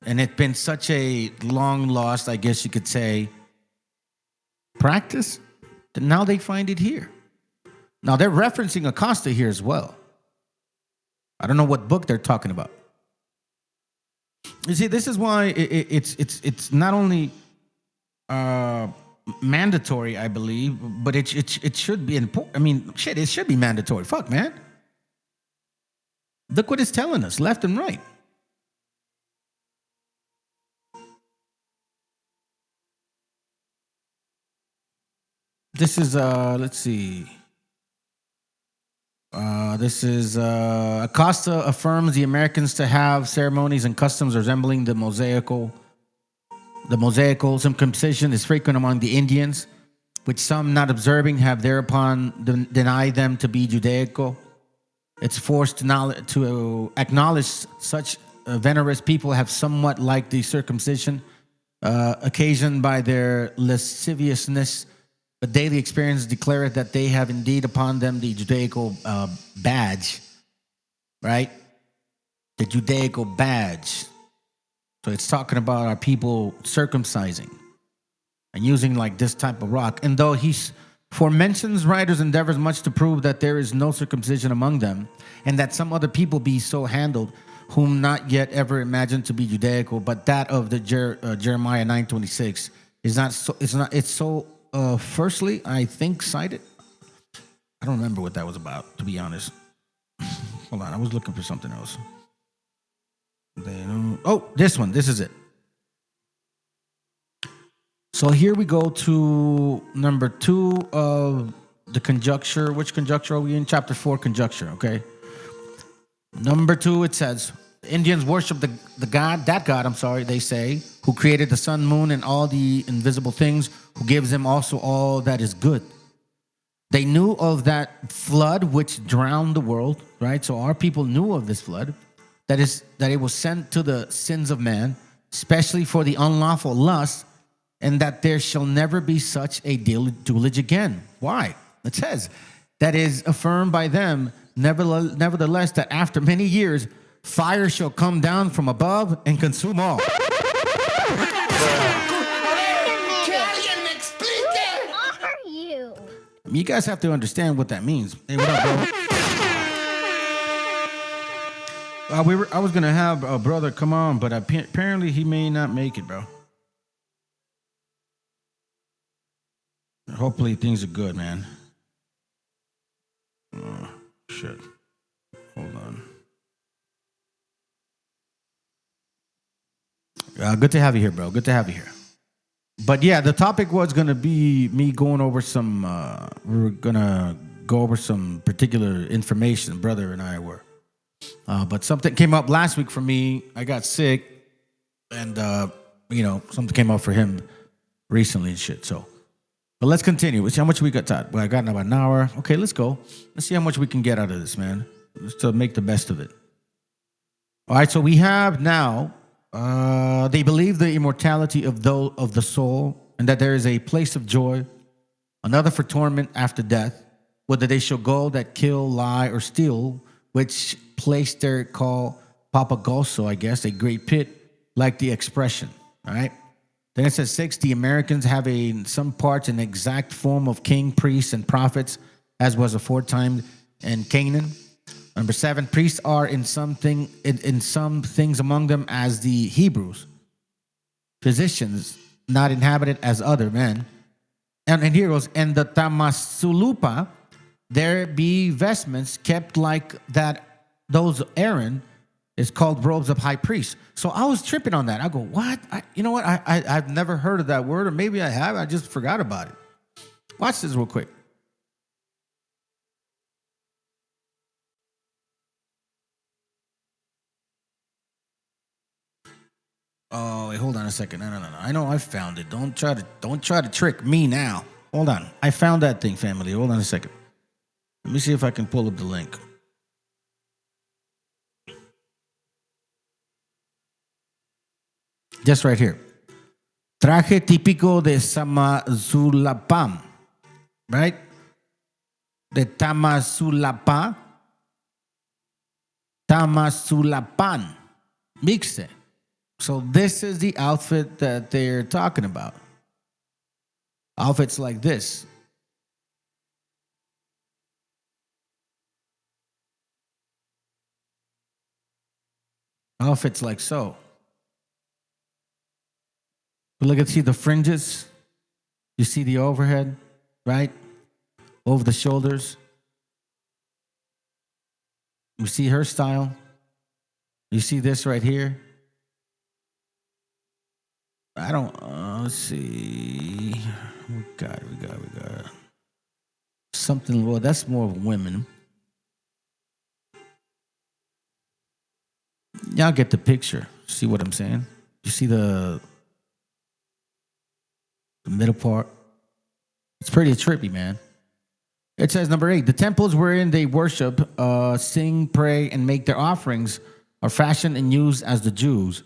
And it's been such a long lost, I guess you could say, practice that now they find it here. Now they're referencing Acosta here as well. I don't know what book they're talking about. You see, this is why it's not only mandatory, I believe, but it should be important. I mean, shit, it should be mandatory. Fuck, man. Look what it's telling us, left and right. This is let's see. This is Acosta affirms the Americans to have ceremonies and customs resembling the Mosaical. The Mosaical circumcision is frequent among the Indians, which some not observing have thereupon denied them to be Judaical. It's forced to acknowledge such venerous people have somewhat like the circumcision occasioned by their lasciviousness. But daily experience declareth that they have indeed upon them the Judaical badge, right? The Judaical badge. So it's talking about our people circumcising and using like this type of rock. And though he's mentions writers endeavors much to prove that there is no circumcision among them, and that some other people be so handled, whom not yet ever imagined to be Judaical, but that of the Jeremiah 9:26 is not so. It's so. Firstly, I think cited. I don't remember what that was about, to be honest. Hold on, I was looking for something else. This one. This is it. So here we go to number 2 of the conjecture. Which conjecture are we in? Chapter 4, conjecture, okay? Number 2, it says, Indians worship the God, they say, who created the sun, moon, and all the invisible things, who gives them also all that is good. They knew of that flood which drowned the world, right? So our people knew of this flood, that it was sent to the sins of man, especially for the unlawful lust, and that there shall never be such a deluge again. Why? It says, that is affirmed by them, nevertheless, that after many years, fire shall come down from above and consume all. You guys have to understand what that means. Hey, what up, bro? I was gonna have a brother come on, but apparently he may not make it, bro. Hopefully things are good, man. Oh, shit. Hold on. Good to have you here, bro. Good to have you here. But yeah, the topic was going to be me going over some, we were going to go over some particular information, brother and I were. But something came up last week for me. I got sick and, something came up for him recently and shit. So, but let's continue. Let's see how much we got, Todd. Well, I got in about an hour. Okay, let's go. Let's see how much we can get out of this, man. Just to make the best of it. All right, so we have now They believe the immortality of the soul, and that there is a place of joy, another for torment after death, whether they shall go that kill, lie, or steal, which place they call papagoso, I guess, a great pit, like the expression. All right. Then it says 6, the Americans have some parts an exact form of king, priests, and prophets, as was aforetime in Canaan. Number 7, priests are in some things among them as the Hebrews, physicians, not inhabited as other men. And here goes, and the Tamasulupa, there be vestments kept like that, those Aaron is called robes of high priest. So I was tripping on that. I go, what? You know what? I've never heard of that word, or maybe I have. I just forgot about it. Watch this real quick. Oh, wait, hold on a second. No. I know I found it. Don't try to trick me now. Hold on. I found that thing, family. Hold on a second. Let me see if I can pull up the link. Just right here. Traje típico de Tamazulapam. Right? De Tamazulapa. Tamazulapan. Mixte. So this is the outfit that they're talking about. Outfits like this. Outfits like so. But look at, see the fringes? You see the overhead, right? Over the shoulders. You see her style. You see this right here. I don't, let's see. We got something, well, that's more of women. Y'all get the picture. See what I'm saying? You see the middle part? It's pretty trippy, man. It says number 8, the temples wherein they worship, sing, pray, and make their offerings are fashioned and used as the Jews.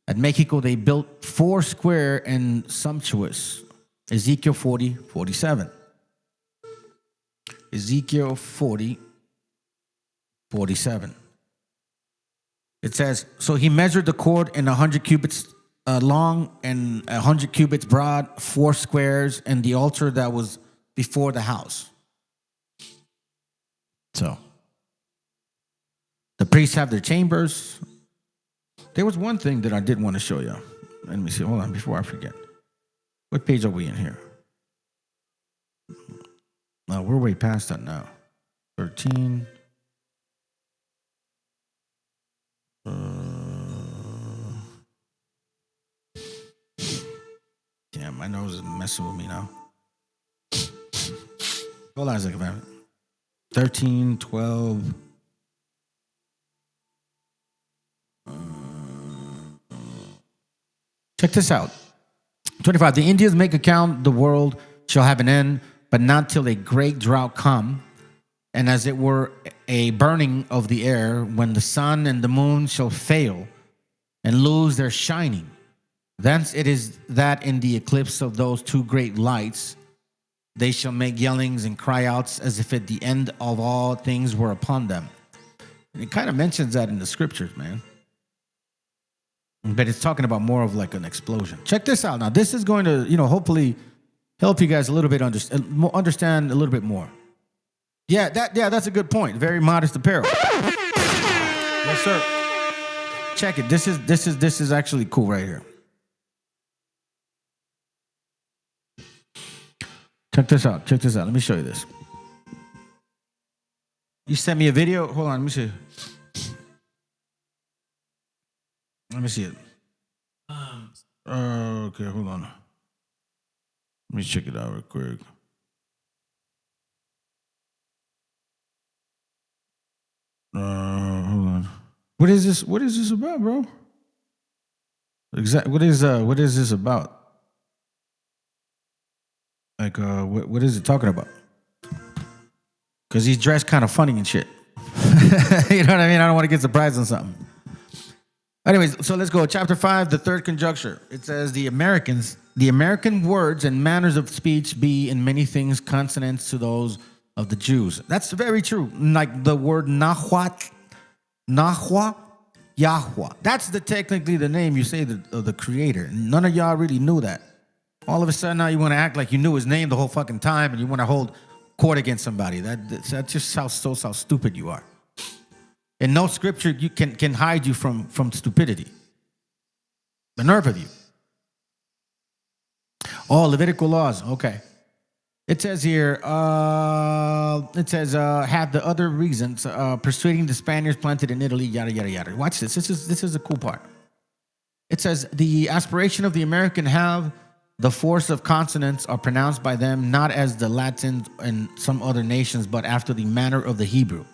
At Mexico, they built 4 square and sumptuous. Ezekiel 40:47. Ezekiel 40:47. It says, so he measured the court in 100 cubits long and 100 cubits broad, 4 squares, and the altar that was before the house. So, the priests have their chambers. There was one thing that I did want to show you. Let me see. Hold on before I forget. What page are we in here? No, we're way past that now. 13. Damn, my nose is messing with me now. Hold on a second, man. 13, 12. Check this out. 25. The Indians make account the world shall have an end, but not till a great drought come, and as it were a burning of the air, when the sun and the moon shall fail and lose their shining. Thence it is that in the eclipse of those 2 great lights, they shall make yellings and cry outs as if at the end of all things were upon them. And it kind of mentions that in the scriptures, man. But it's talking about more of like an explosion. Check this out. Now, this is going to, hopefully help you guys a little bit understand a little bit more. Yeah, that's a good point. Very modest apparel. Yes, sir. Check it. This is actually cool right here. Check this out. Let me show you this. You sent me a video. Hold on. Let me see. Let me see it. Okay, hold on. Let me check it out real quick. Hold on. What is this? What is this about, bro? What is this about? Like, what is it talking about? Because he's dressed kind of funny and shit. You know what I mean? I don't want to get surprised on something. Anyways, so let's go. Chapter 5, the third conjuncture. It says the American words and manners of speech be in many things consonants to those of the Jews. That's very true. Like the word Nahua, Yahweh. That's technically the name you say of the creator. None of y'all really knew that. All of a sudden now you want to act like you knew his name the whole fucking time and you want to hold court against somebody. That's just how stupid you are. And no scripture you can hide you from stupidity. The nerve of you. Oh, Levitical laws. Okay. It says here, had the other reasons, persuading the Spaniards planted in Italy, yada, yada, yada. Watch this. This is the cool part. It says, the aspiration of the American have the force of consonants are pronounced by them, not as the Latins and some other nations, but after the manner of the Hebrew.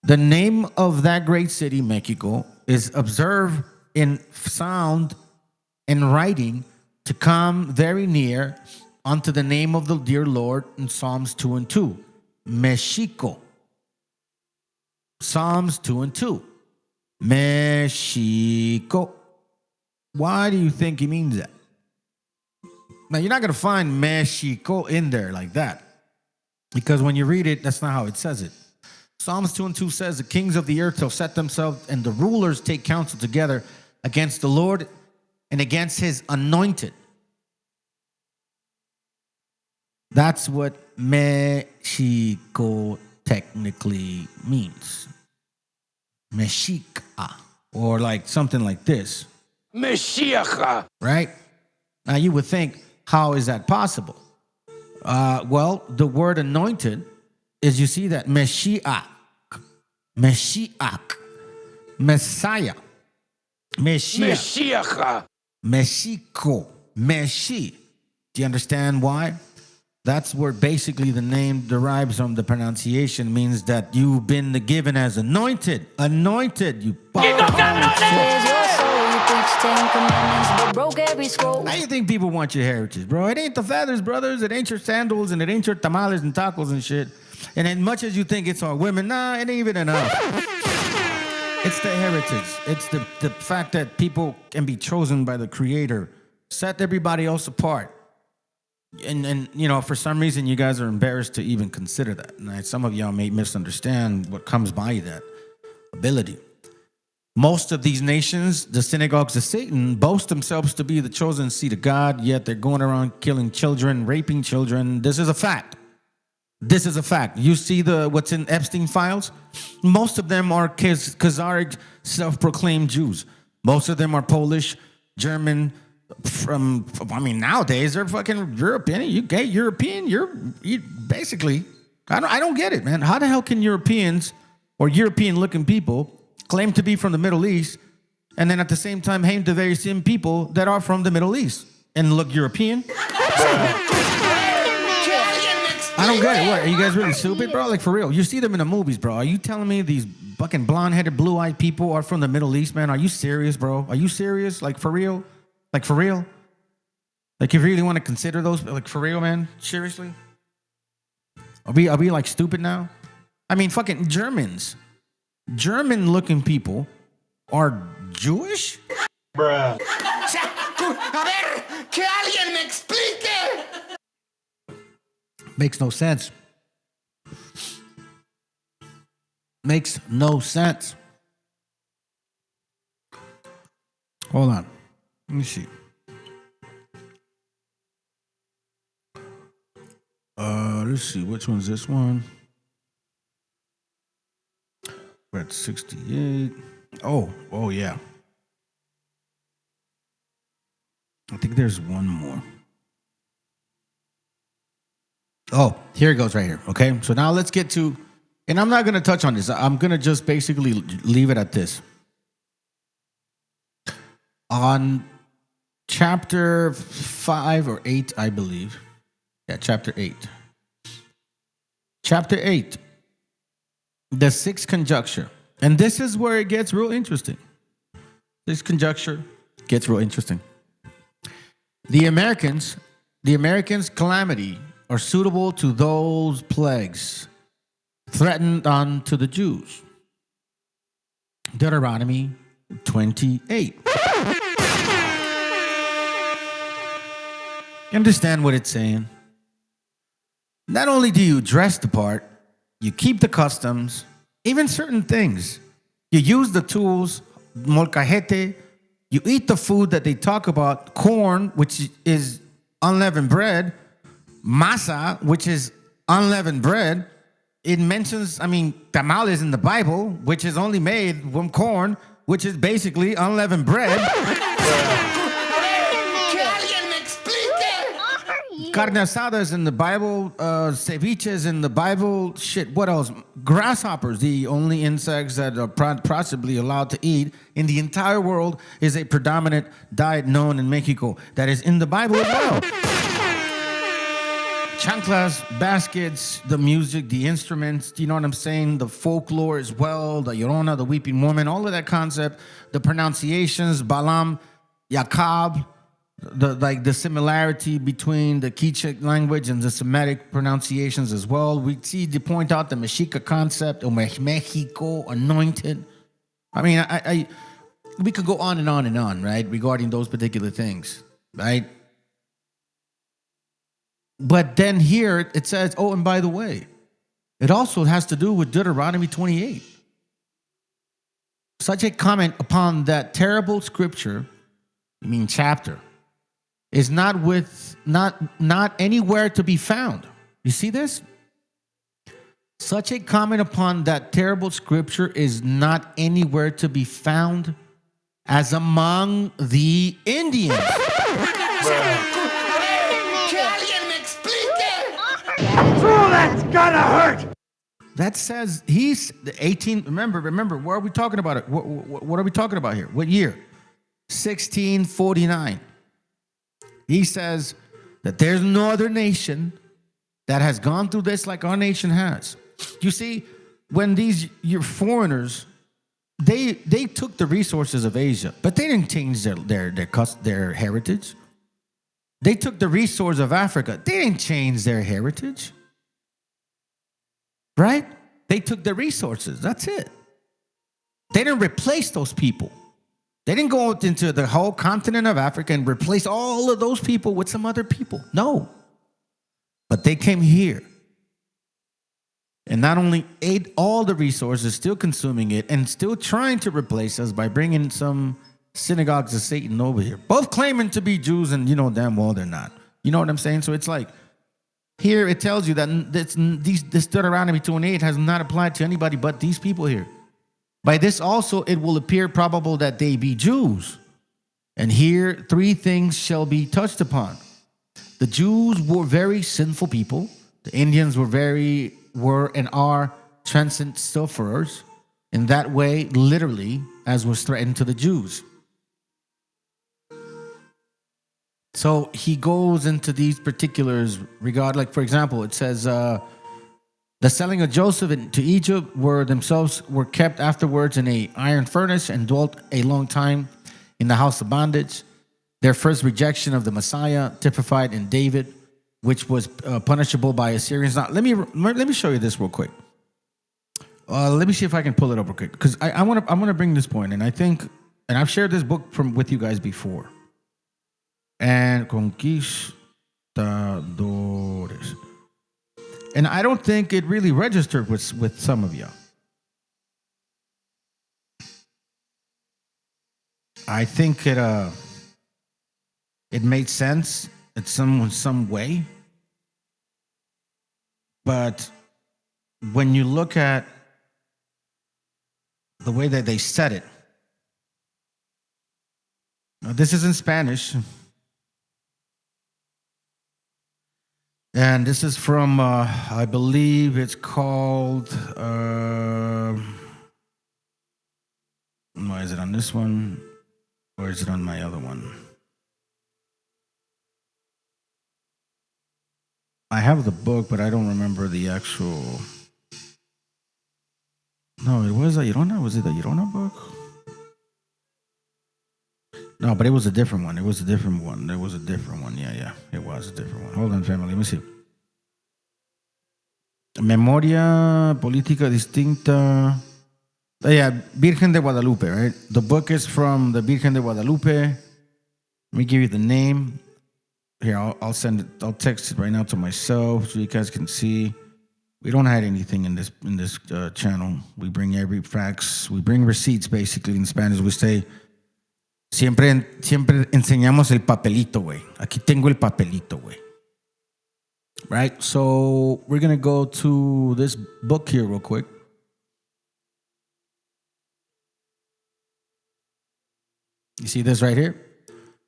The name of that great city, Mexico, is observed in sound and writing to come very near unto the name of the dear Lord in Psalms 2 and 2. Mexico. Psalms 2 and 2. Mexico. Why do you think he means that? Now, you're not going to find Mexico in there like that. Because when you read it, that's not how it says it. Psalms 2 and 2 says, the kings of the earth shall set themselves, and the rulers take counsel together against the Lord and against his anointed. That's what Mexico technically means. Mexica. Or like something like this. MESHIACHA. Right? Now you would think, how is that possible? Well, the word anointed is, you see that Meshiach, Messiah, MESHIACHA. Mexico, Meshi. Do you understand why? That's where basically the name derives from. The pronunciation means that you've been given as anointed. Anointed, you fucking How you think people want your heritage, bro? It ain't the feathers, brothers. It ain't your sandals, and it ain't your tamales and tacos and shit. And as much as you think it's all women, nah, it ain't even enough. It's the heritage. It's the fact that people can be chosen by the Creator. Set everybody else apart. And you know, for some reason, you guys are embarrassed to even consider that. And some of y'all may misunderstand what comes by that ability. Most of these nations, the synagogues of Satan, boast themselves to be the chosen seed of God, yet they're going around killing children, raping children. This is a fact. This is a fact. You see what's in Epstein files? Most of them are Khazaric self-proclaimed Jews. Most of them are Polish, German, nowadays they're fucking European. You gay European? You basically, I don't get it, man. How the hell can Europeans or European-looking people claim to be from the Middle East and then at the same time hate the very same people that are from the Middle East and look European? I don't get it. What, are you guys really stupid, bro? Like, for real. You see them in the movies, bro. Are you telling me these fucking blonde-headed, blue-eyed people are from the Middle East, man? Are you serious, bro? Are you serious? Like, for real? Like, for real? Like, you really want to consider those? Like, for real, man? Seriously? Are we like, stupid now? I mean, fucking Germans. German-looking people are Jewish? Bruh. A ver, que alguien me explique. Makes no sense. Makes no sense. Hold on. Let me see. Let's see. Which one's this one? We're at 68. Oh, yeah. I think there's one more. Oh, here it goes right here. Okay. So now let's get to, and I'm not going to touch on this. I'm going to just basically leave it at this. On chapter 5 or 8, I believe. Yeah, chapter 8. Chapter 8. The sixth conjuncture. And this is where it gets real interesting. This conjuncture gets real interesting. The Americans' calamity are suitable to those plagues threatened unto the Jews. Deuteronomy 28. You understand what it's saying? Not only do you dress the part, you keep the customs, even certain things. You use the tools, molcajete. You eat the food that they talk about, corn, which is unleavened bread, masa, which is unleavened bread. It mentions, tamales in the Bible, which is only made from corn, which is basically unleavened bread. Carne asada is in the Bible. Ceviche is in the Bible. Shit, what else? Grasshoppers, the only insects that are possibly allowed to eat in the entire world, is a predominant diet known in Mexico that is in the Bible as well. Chanclas, baskets, the music, the instruments, you know what I'm saying? The folklore as well, the Llorona, the weeping woman, all of that concept, the pronunciations, Balam, Yakab, the similarity between the Quiche language and the Semitic pronunciations as well. We see to point out the Mexica concept, or Mexico, anointed. We could go on and on and on, right, regarding those particular things, right? But then here it says, oh, and by the way, it also has to do with Deuteronomy 28. Such a comment upon that terrible scripture, chapter, is not anywhere to be found. You see this? Such a comment upon that terrible scripture is not anywhere to be found as among the Indians. That's gonna hurt. That says he's the 18. Remember, where are we talking about it? What are we talking about here? What year? 1649. He says that there's no other nation that has gone through this like our nation has. You see, when your foreigners, they took the resources of Asia, but they didn't change their heritage. They took the resources of Africa. They didn't change their heritage. Right? They took the resources. That's it. They didn't replace those people. They didn't go into the whole continent of Africa and replace all of those people with some other people. No. But they came here and not only ate all the resources, still consuming it, and still trying to replace us by bringing some synagogues of Satan over here. Both claiming to be Jews, and you know damn well they're not. You know what I'm saying? So it's like, here it tells you that this Deuteronomy 28 has not applied to anybody but these people here. By this also it will appear probable that they be Jews. And here 3 things shall be touched upon. The Jews were very sinful people. The Indians were and are transcendent sufferers. In that way, literally, as was threatened to the Jews. So he goes into these particulars regard, like for example, it says the selling of Joseph to Egypt were kept afterwards in a iron furnace and dwelt a long time in the house of bondage. Their first rejection of the Messiah typified in David, which was punishable by Assyrians. Now let me show you this real quick. Let me see if I can pull it up real quick, because I want to bring this point, and I think, and I've shared this book with you guys before. And conquistadores. And I don't think it really registered with some of you. I think it made sense in some way. But when you look at the way that they said it, now this is in Spanish. And this is from, I believe it's called, is it on this one? Or is it on my other one? I have the book, but I don't remember the actual. No, it was a Llorona. Was it the Llorona book? No, but it was a different one. It was a different one. There was a different one. Yeah. It was a different one. Hold on, family. Let me see. Memoria política distinta Yeah, Virgen de Guadalupe, right? The book is from the Virgen de Guadalupe. Let me give you the name. Here, I'll send it. I'll text it right now to myself so you guys can see. We don't hide anything in this channel. We bring every facts. We bring receipts, basically. In Spanish, we say, siempre enseñamos el papelito, güey. Aquí tengo el papelito, güey. Right? So we're going to go to this book here real quick. You see this right here?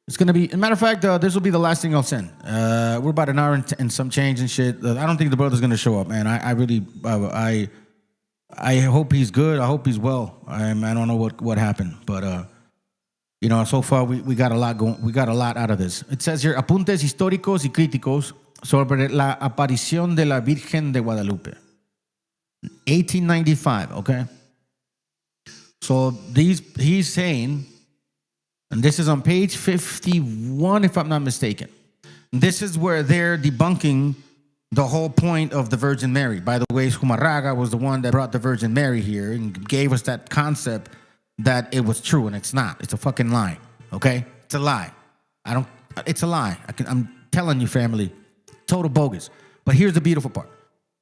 It's going to be, as a matter of fact, this will be the last thing I'll send. We're about an hour and some change and shit. I don't think the brother's going to show up, man. I really, I hope he's good. I hope he's well. I don't know what happened, but, you know, so far we got a lot going. We got a lot out of this. It says here, apuntes históricos y críticos sobre la aparición de la Virgen de Guadalupe. 1895, okay? So he's saying, and this is on page 51, if I'm not mistaken. This is where they're debunking the whole point of the Virgin Mary. By the way, Zumarraga was the one that brought the Virgin Mary here and gave us that concept that it was true, and it's not. It's a fucking lie, okay? It's a lie. It's a lie. I'm telling you, family, total bogus. But here's the beautiful part.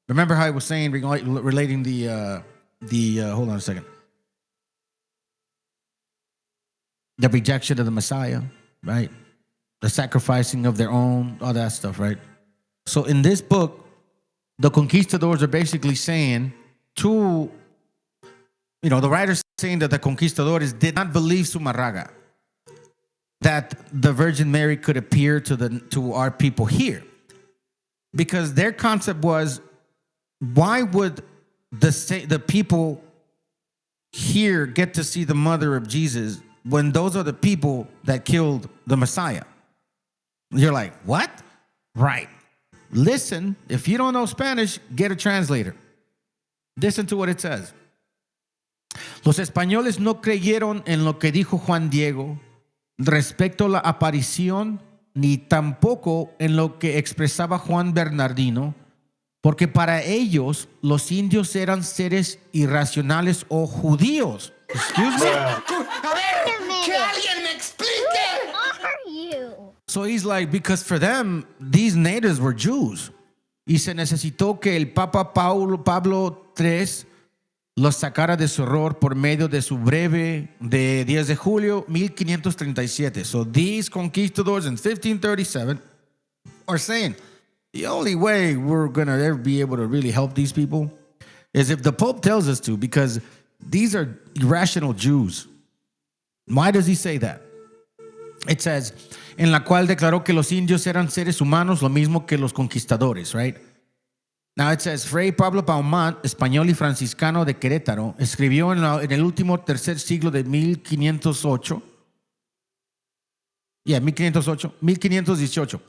Remember how I was saying relating the hold on a second. The rejection of the Messiah, right? The sacrificing of their own, all that stuff, right? So in this book, the conquistadors are basically saying the writer's saying that the conquistadores did not believe Zumarraga, that the Virgin Mary could appear to our people here. Because their concept was, why would the people here get to see the mother of Jesus when those are the people that killed the Messiah? You're like, what? Right. Listen, if you don't know Spanish, get a translator. Listen to what it says. Los españoles no creyeron en lo que dijo Juan Diego respecto a la aparición, ni tampoco en lo que expresaba Juan Bernardino, porque para ellos los indios eran seres irracionales o judíos. Excuse me? ¡Que alguien me explique! Who are you? So he's like, because for them, these natives were Jews. Y se necesitó que el Papa Pablo III los sacara de su error por medio de su breve de 10 de julio 1537. So these conquistadors in 1537 are saying, the only way we're going to ever be able to really help these people is if the Pope tells us to, because these are irrational Jews. Why does he say that? It says, en la cual declaró que los indios eran seres humanos, lo mismo que los conquistadores, right? Now it says, Fray Pablo Baumann, español y franciscano de Querétaro, escribió en el último tercer siglo de 1508. 1518.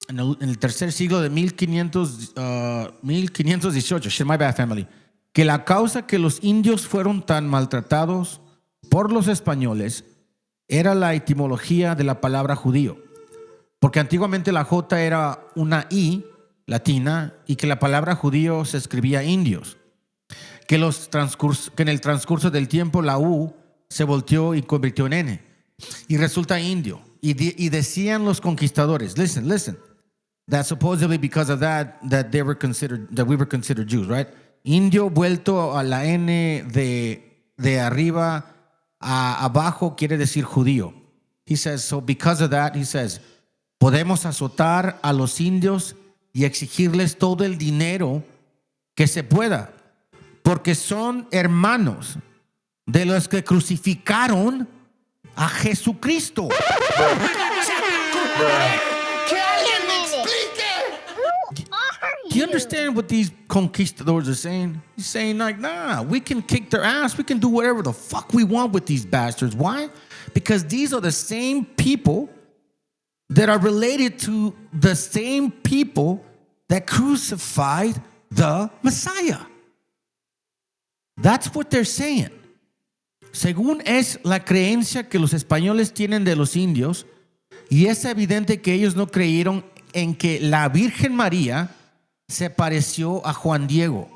En el tercer siglo de 1518. Shit, my bad, family. Que la causa que los indios fueron tan maltratados por los españoles era la etimología de la palabra judío. Porque antiguamente la J era una I latina y que la palabra judío se escribía indios. Que en el transcurso del tiempo la U se volteó y convirtió en N. Y resulta indio. Y decían los conquistadores, listen, that supposedly because of that we were considered Jews, right? Indio vuelto a la N de arriba a abajo quiere decir judío. He says, so because of that, he says, podemos azotar a los indios y exigirles todo el dinero que se pueda, porque son hermanos de los que crucificaron a Jesucristo. Do you understand what these conquistadors are saying? He's saying like, nah, we can kick their ass. We can do whatever the fuck we want with these bastards. Why? Because these are the same people that are related to the same people that crucified the Messiah. That's what they're saying. Según es la creencia que los españoles tienen de los indios, y es evidente que ellos no creyeron en que la Virgen María se pareció a Juan Diego.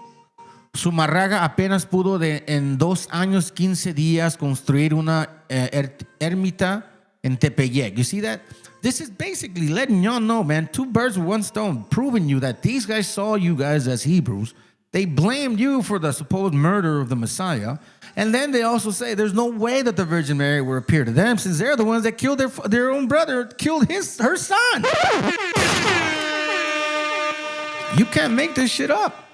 Zumarraga apenas pudo en 2 años, 15 días construir una ermita en Tepeyec. You see that? This is basically letting y'all know, man, 2 birds with 1 stone, proving you that these guys saw you guys as Hebrews. They blamed you for the supposed murder of the Messiah. And then they also say there's no way that the Virgin Mary will appear to them, since they're the ones that killed their own brother, killed her son. You can't make this shit up.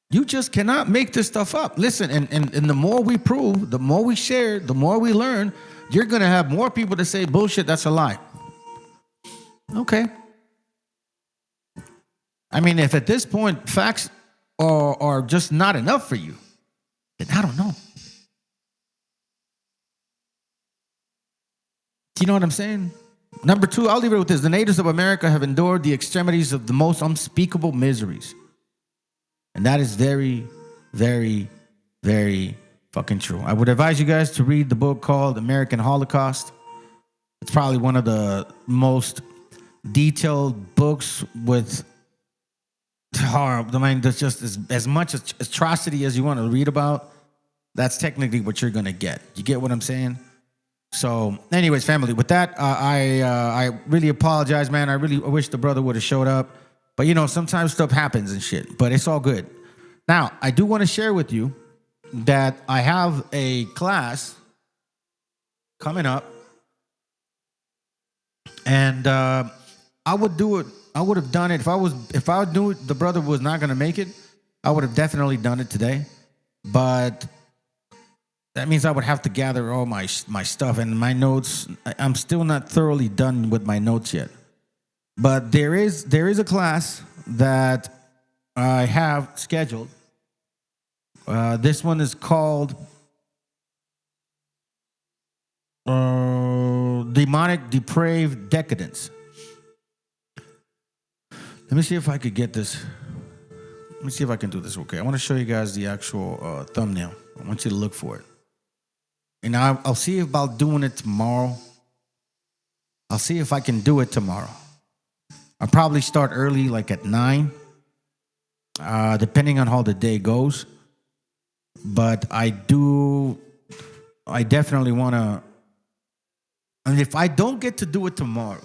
You just cannot make this stuff up. Listen, and the more we prove, the more we share, the more we learn, you're going to have more people to say, bullshit, that's a lie. Okay. I mean, if at this point facts are just not enough for you, then I don't know. Do you know what I'm saying? Number 2, I'll leave it with this. The natives of America have endured the extremities of the most unspeakable miseries. And that is very, very, very fucking true. I would advise you guys to read the book called American Holocaust. It's probably one of the most detailed books with horror. I mean, there's just as much atrocity as you want to read about. That's technically what you're going to get. You get what I'm saying? So, anyways, family, with that, I really apologize, man. I wish the brother would have showed up. But, you know, sometimes stuff happens and shit. But it's all good. Now, I do want to share with you that I have a class coming up. And I would do it. I would have done it. If I knew the brother was not going to make it, I would have definitely done it today. But that means I would have to gather all my stuff and my notes. I'm still not thoroughly done with my notes yet. But there is a class that I have scheduled. This one is called Demonic Depraved Decadence. Let me see if I could get this. Let me see if I can do this okay. I want to show you guys the actual thumbnail. I want you to look for it. And I'll see about doing it tomorrow. I'll see if I can do it tomorrow. I'll probably start early, like at 9, depending on how the day goes. But I definitely want to. And if I don't get to do it tomorrow,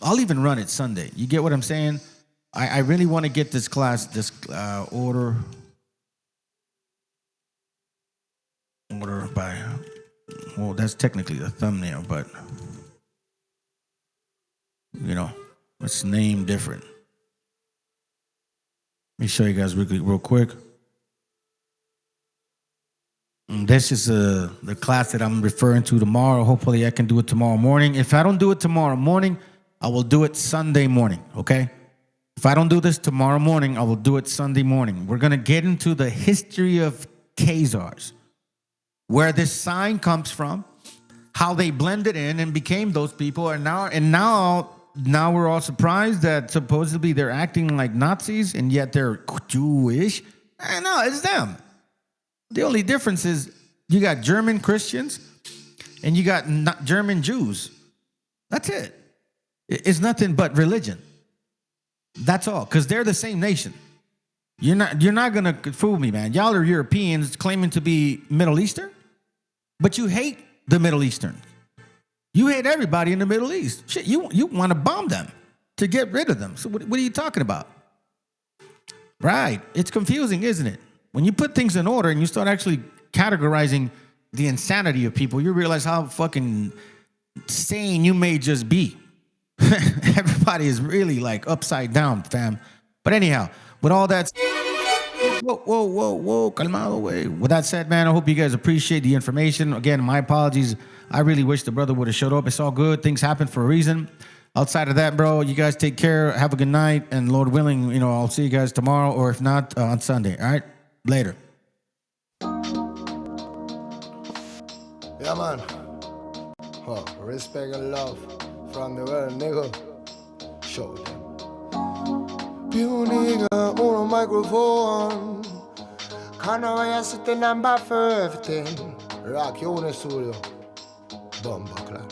I'll even run it Sunday. You get what I'm saying? I really want to get this class, order by, well, that's technically the thumbnail, but, you know, it's named different. Let me show you guys real quick. This is the class that I'm referring to tomorrow. Hopefully I can do it tomorrow morning. If I don't do it tomorrow morning, I will do it Sunday morning, okay? If I don't do this tomorrow morning, I will do it Sunday morning. We're going to get into the history of Khazars, where this sign comes from, how they blended in and became those people, and now we're all surprised that supposedly they're acting like Nazis, and yet they're Jewish. No, it's them. The only difference is you got German Christians and you got German Jews. That's it. It's nothing but religion. That's all, because they're the same nation. You're not gonna fool me, man. Y'all are Europeans claiming to be Middle Eastern, but you hate the Middle Eastern. You hate everybody in the Middle East. Shit, you want to bomb them to get rid of them. So what are you talking about? Right. It's confusing, isn't it? When you put things in order and you start actually categorizing the insanity of people, you realize how fucking sane you may just be. Everybody is really like upside down, fam. But anyhow, with all that, whoa, calmado, way. With that said, man, I hope you guys appreciate the information. Again, my apologies. I really wish the brother would have showed up. It's all good. Things happen for a reason. Outside of that, bro, you guys take care. Have a good night. And Lord willing, I'll see you guys tomorrow, or if not, on Sunday. All right? Later. Yeah, man. Respect and love from the world, nigga. Show them. Più nigga on a microphone. Can't wait to the number 15. Rock you in the studio. Bomba clap.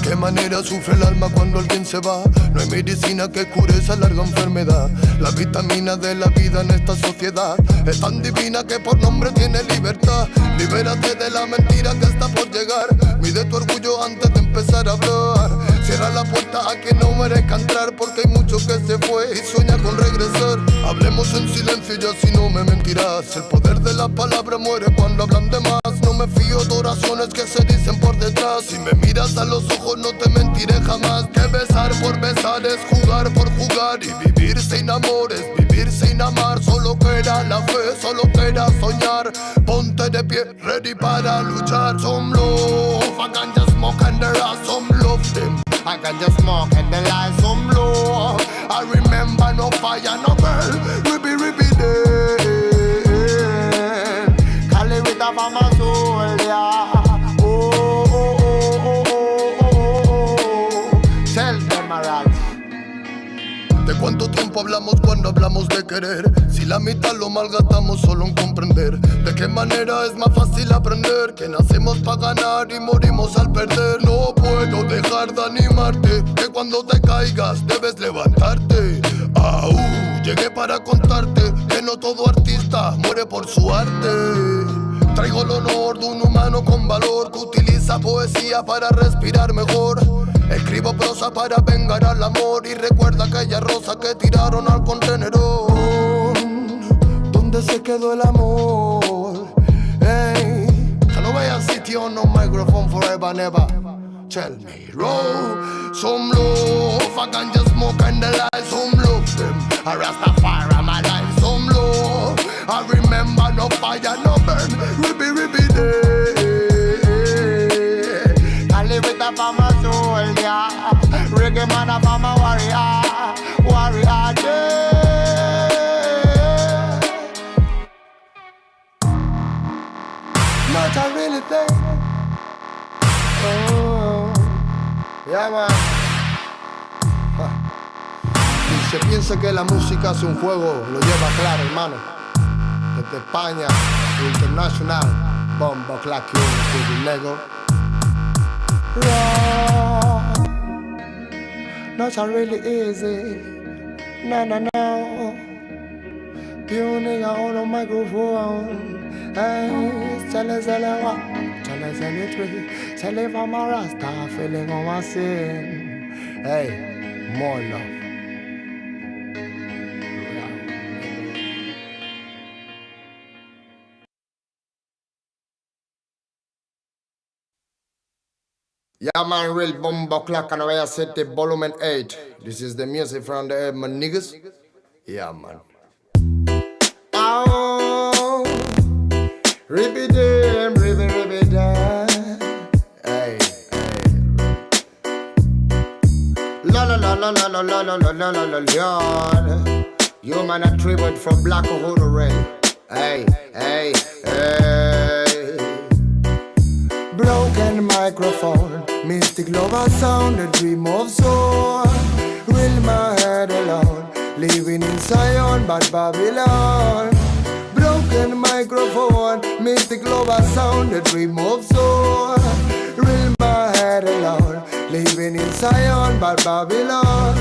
qué manera sufre el alma cuando alguien se va. No hay medicina que cure esa larga enfermedad. La vitamina de la vida en esta sociedad es tan divina que por nombre tiene libertad. Libérate de la mentira que está por llegar. Mide tu orgullo antes de empezar a hablar. Cierra la puerta a quien no merezca entrar, porque hay mucho que se fue y sueña con regresar. Hablemos en silencio y así no me mentirás. El poder de la palabra muere cuando hablan de más. No me fío de oraciones que se dicen por detrás. Si me miras a los ojos no te mentiré jamás. Que besar por besar es jugar por jugar. Y vivir sin amores, vivir sin amar. Solo queda la fe, solo queda soñar. Ponte de pie, ready para luchar. Some love, I can just smoke and there are some love them. I can just smoke and there are some love. I remember no fire, no burn. Rippy day. Cali with a mama soul, yeah. ¿De cuánto tiempo hablamos cuando hablamos de querer? Si la mitad lo malgastamos solo en comprender. ¿De qué manera es más fácil aprender? Que nacemos para ganar y morimos al perder. No puedo dejar de animarte, que cuando te caigas debes levantarte. Llegué para contarte que no todo artista muere por su arte. Traigo el honor de un humano con valor que utiliza poesía para respirar mejor. Escribo prosa para vengar al amor y recuerda aquella rosa que tiraron al contenedor. ¿Dónde se quedó el amor? Hey, que no vaya sitio, no microphone forever and ever. Tell me, roll some love, I can just smoke and the light, some love them. I Rastafari, my life, some love. I remember no fire, no burn, rippy day. Cali with a farmer soul, yeah. Reggae man a farmer warrior day. Not a really thing. Oh, yeah, man. Y se piensa que la música es un juego, lo lleva claro, hermano. Desde España, internacional, bombo, clack, you, Lego. Not so really easy. No. Pure nigga on a microphone. Hey, tell us what? Tell us anything. Tell if I'm a Rasta feeling on my sin. Hey, more love. Yeah, man, real bombo clock and I set the volume 8. This is the music from the my niggas. Yeah, man. Oh, ribby damn. Hey. La. You man a tribute from Black Uhuru Ray. Hey. Broken microphone, mystic lover sound, a dream of soul. Will my head alone, living in Zion, but Babylon. Broken microphone, mystic lover sound, a dream of soul. Will my head alone, living in Zion, but Babylon.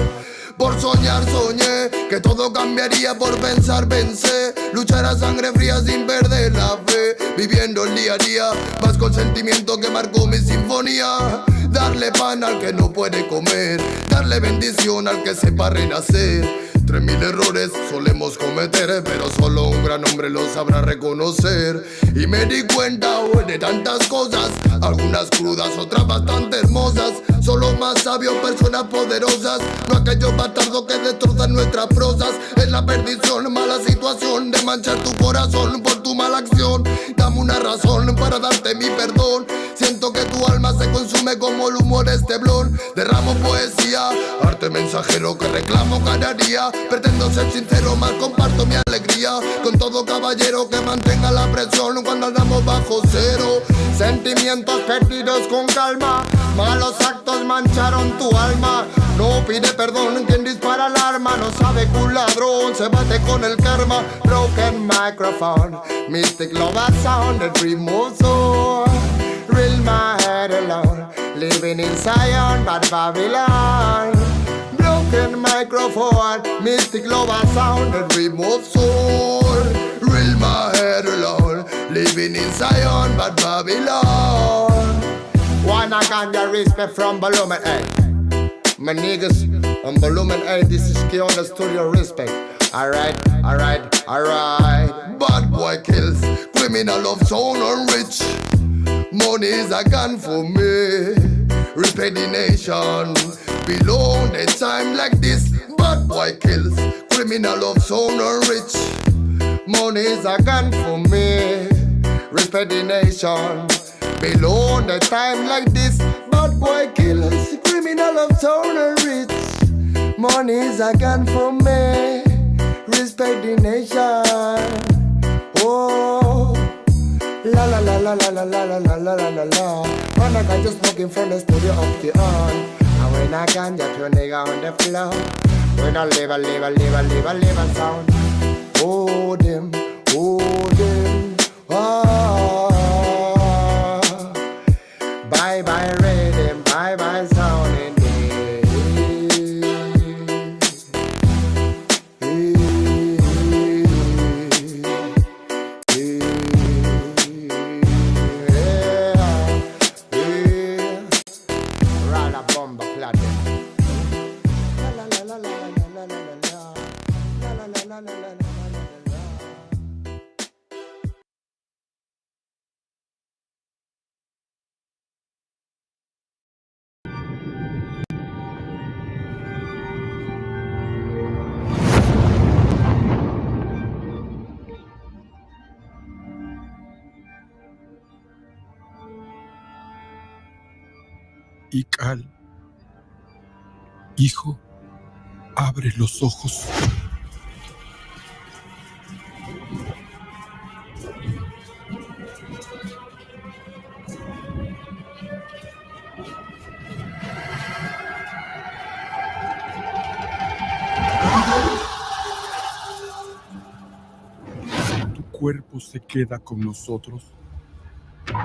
Por soñar soñé que todo cambiaría, por pensar pensé. Luchar a sangre fría sin perder la fe. Viviendo el día a día, más con sentimiento que marcó mi sinfonía. Darle pan al que no puede comer, darle bendición al que sepa renacer. 3000 errores solemos cometer, pero solo un gran hombre lo sabrá reconocer. Y me di cuenta hoy de tantas cosas, algunas crudas, otras bastante hermosas. Solo más sabios, personas poderosas, no aquellos bastardos que destrozan nuestras prosas. Es la perdición, mala situación de manchar tu corazón por tu mala acción. Dame una razón para darte mi perdón. Siento que tu alma se consume como el humo de este blon. Derramo poesía, arte mensajero que reclamo cada día. Pretendo ser sincero, más comparto mi alegría con todo caballero que mantenga la presión cuando andamos bajo cero. Sentimientos perdidos con calma, malos actos mancharon tu alma. No pide perdón quien dispara el arma, no sabe que un ladrón se bate con el karma. Broken microphone, mystic love sound, the dream of soul. Real my head alone, living in Zion, but Babylon. Broken microphone, mystic lover sound, and remote soul. Real my head alone, living in Zion, but Babylon. Wanna ganja respect from Balloon, hey. My niggas on Balloon, hey, this is K on the studio, respect. Alright. Bad boy kills, criminal of sound and rich. Money is a gun for me. Respect the nation. Belong the time like this. Bad boy kills, criminal of sound and rich. Money is a gun for me. Respect the nation. Belong the time like this. Bad boy kills, criminal of sound and rich. Money is a gun for me. Respect the nation. Oh, la la la la la la la la la la la la. When I got just smoking from the studio of the on. And when I can just your nigga on the floor. When I live a sound. Oh them, oh. Bye bye rhythm, bye bye sound in Ical, hijo, abre los ojos. Tu cuerpo se queda con nosotros,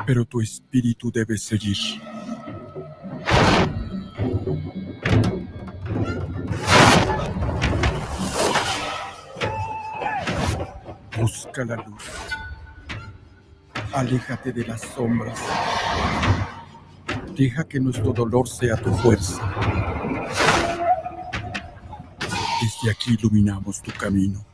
pero tu espíritu debe seguir. Busca la luz. Aléjate de las sombras. Deja que nuestro dolor sea tu fuerza. Desde aquí iluminamos tu camino.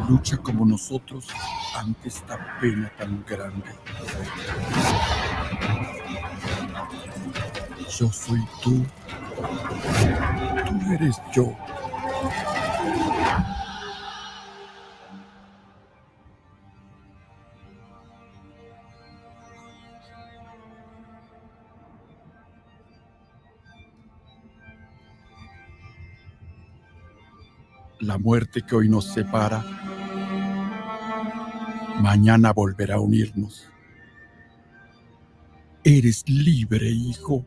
Lucha como nosotros ante esta pena tan grande. Yo soy tú. Tú eres yo. La muerte que hoy nos separa, mañana volverá a unirnos. Eres libre, hijo.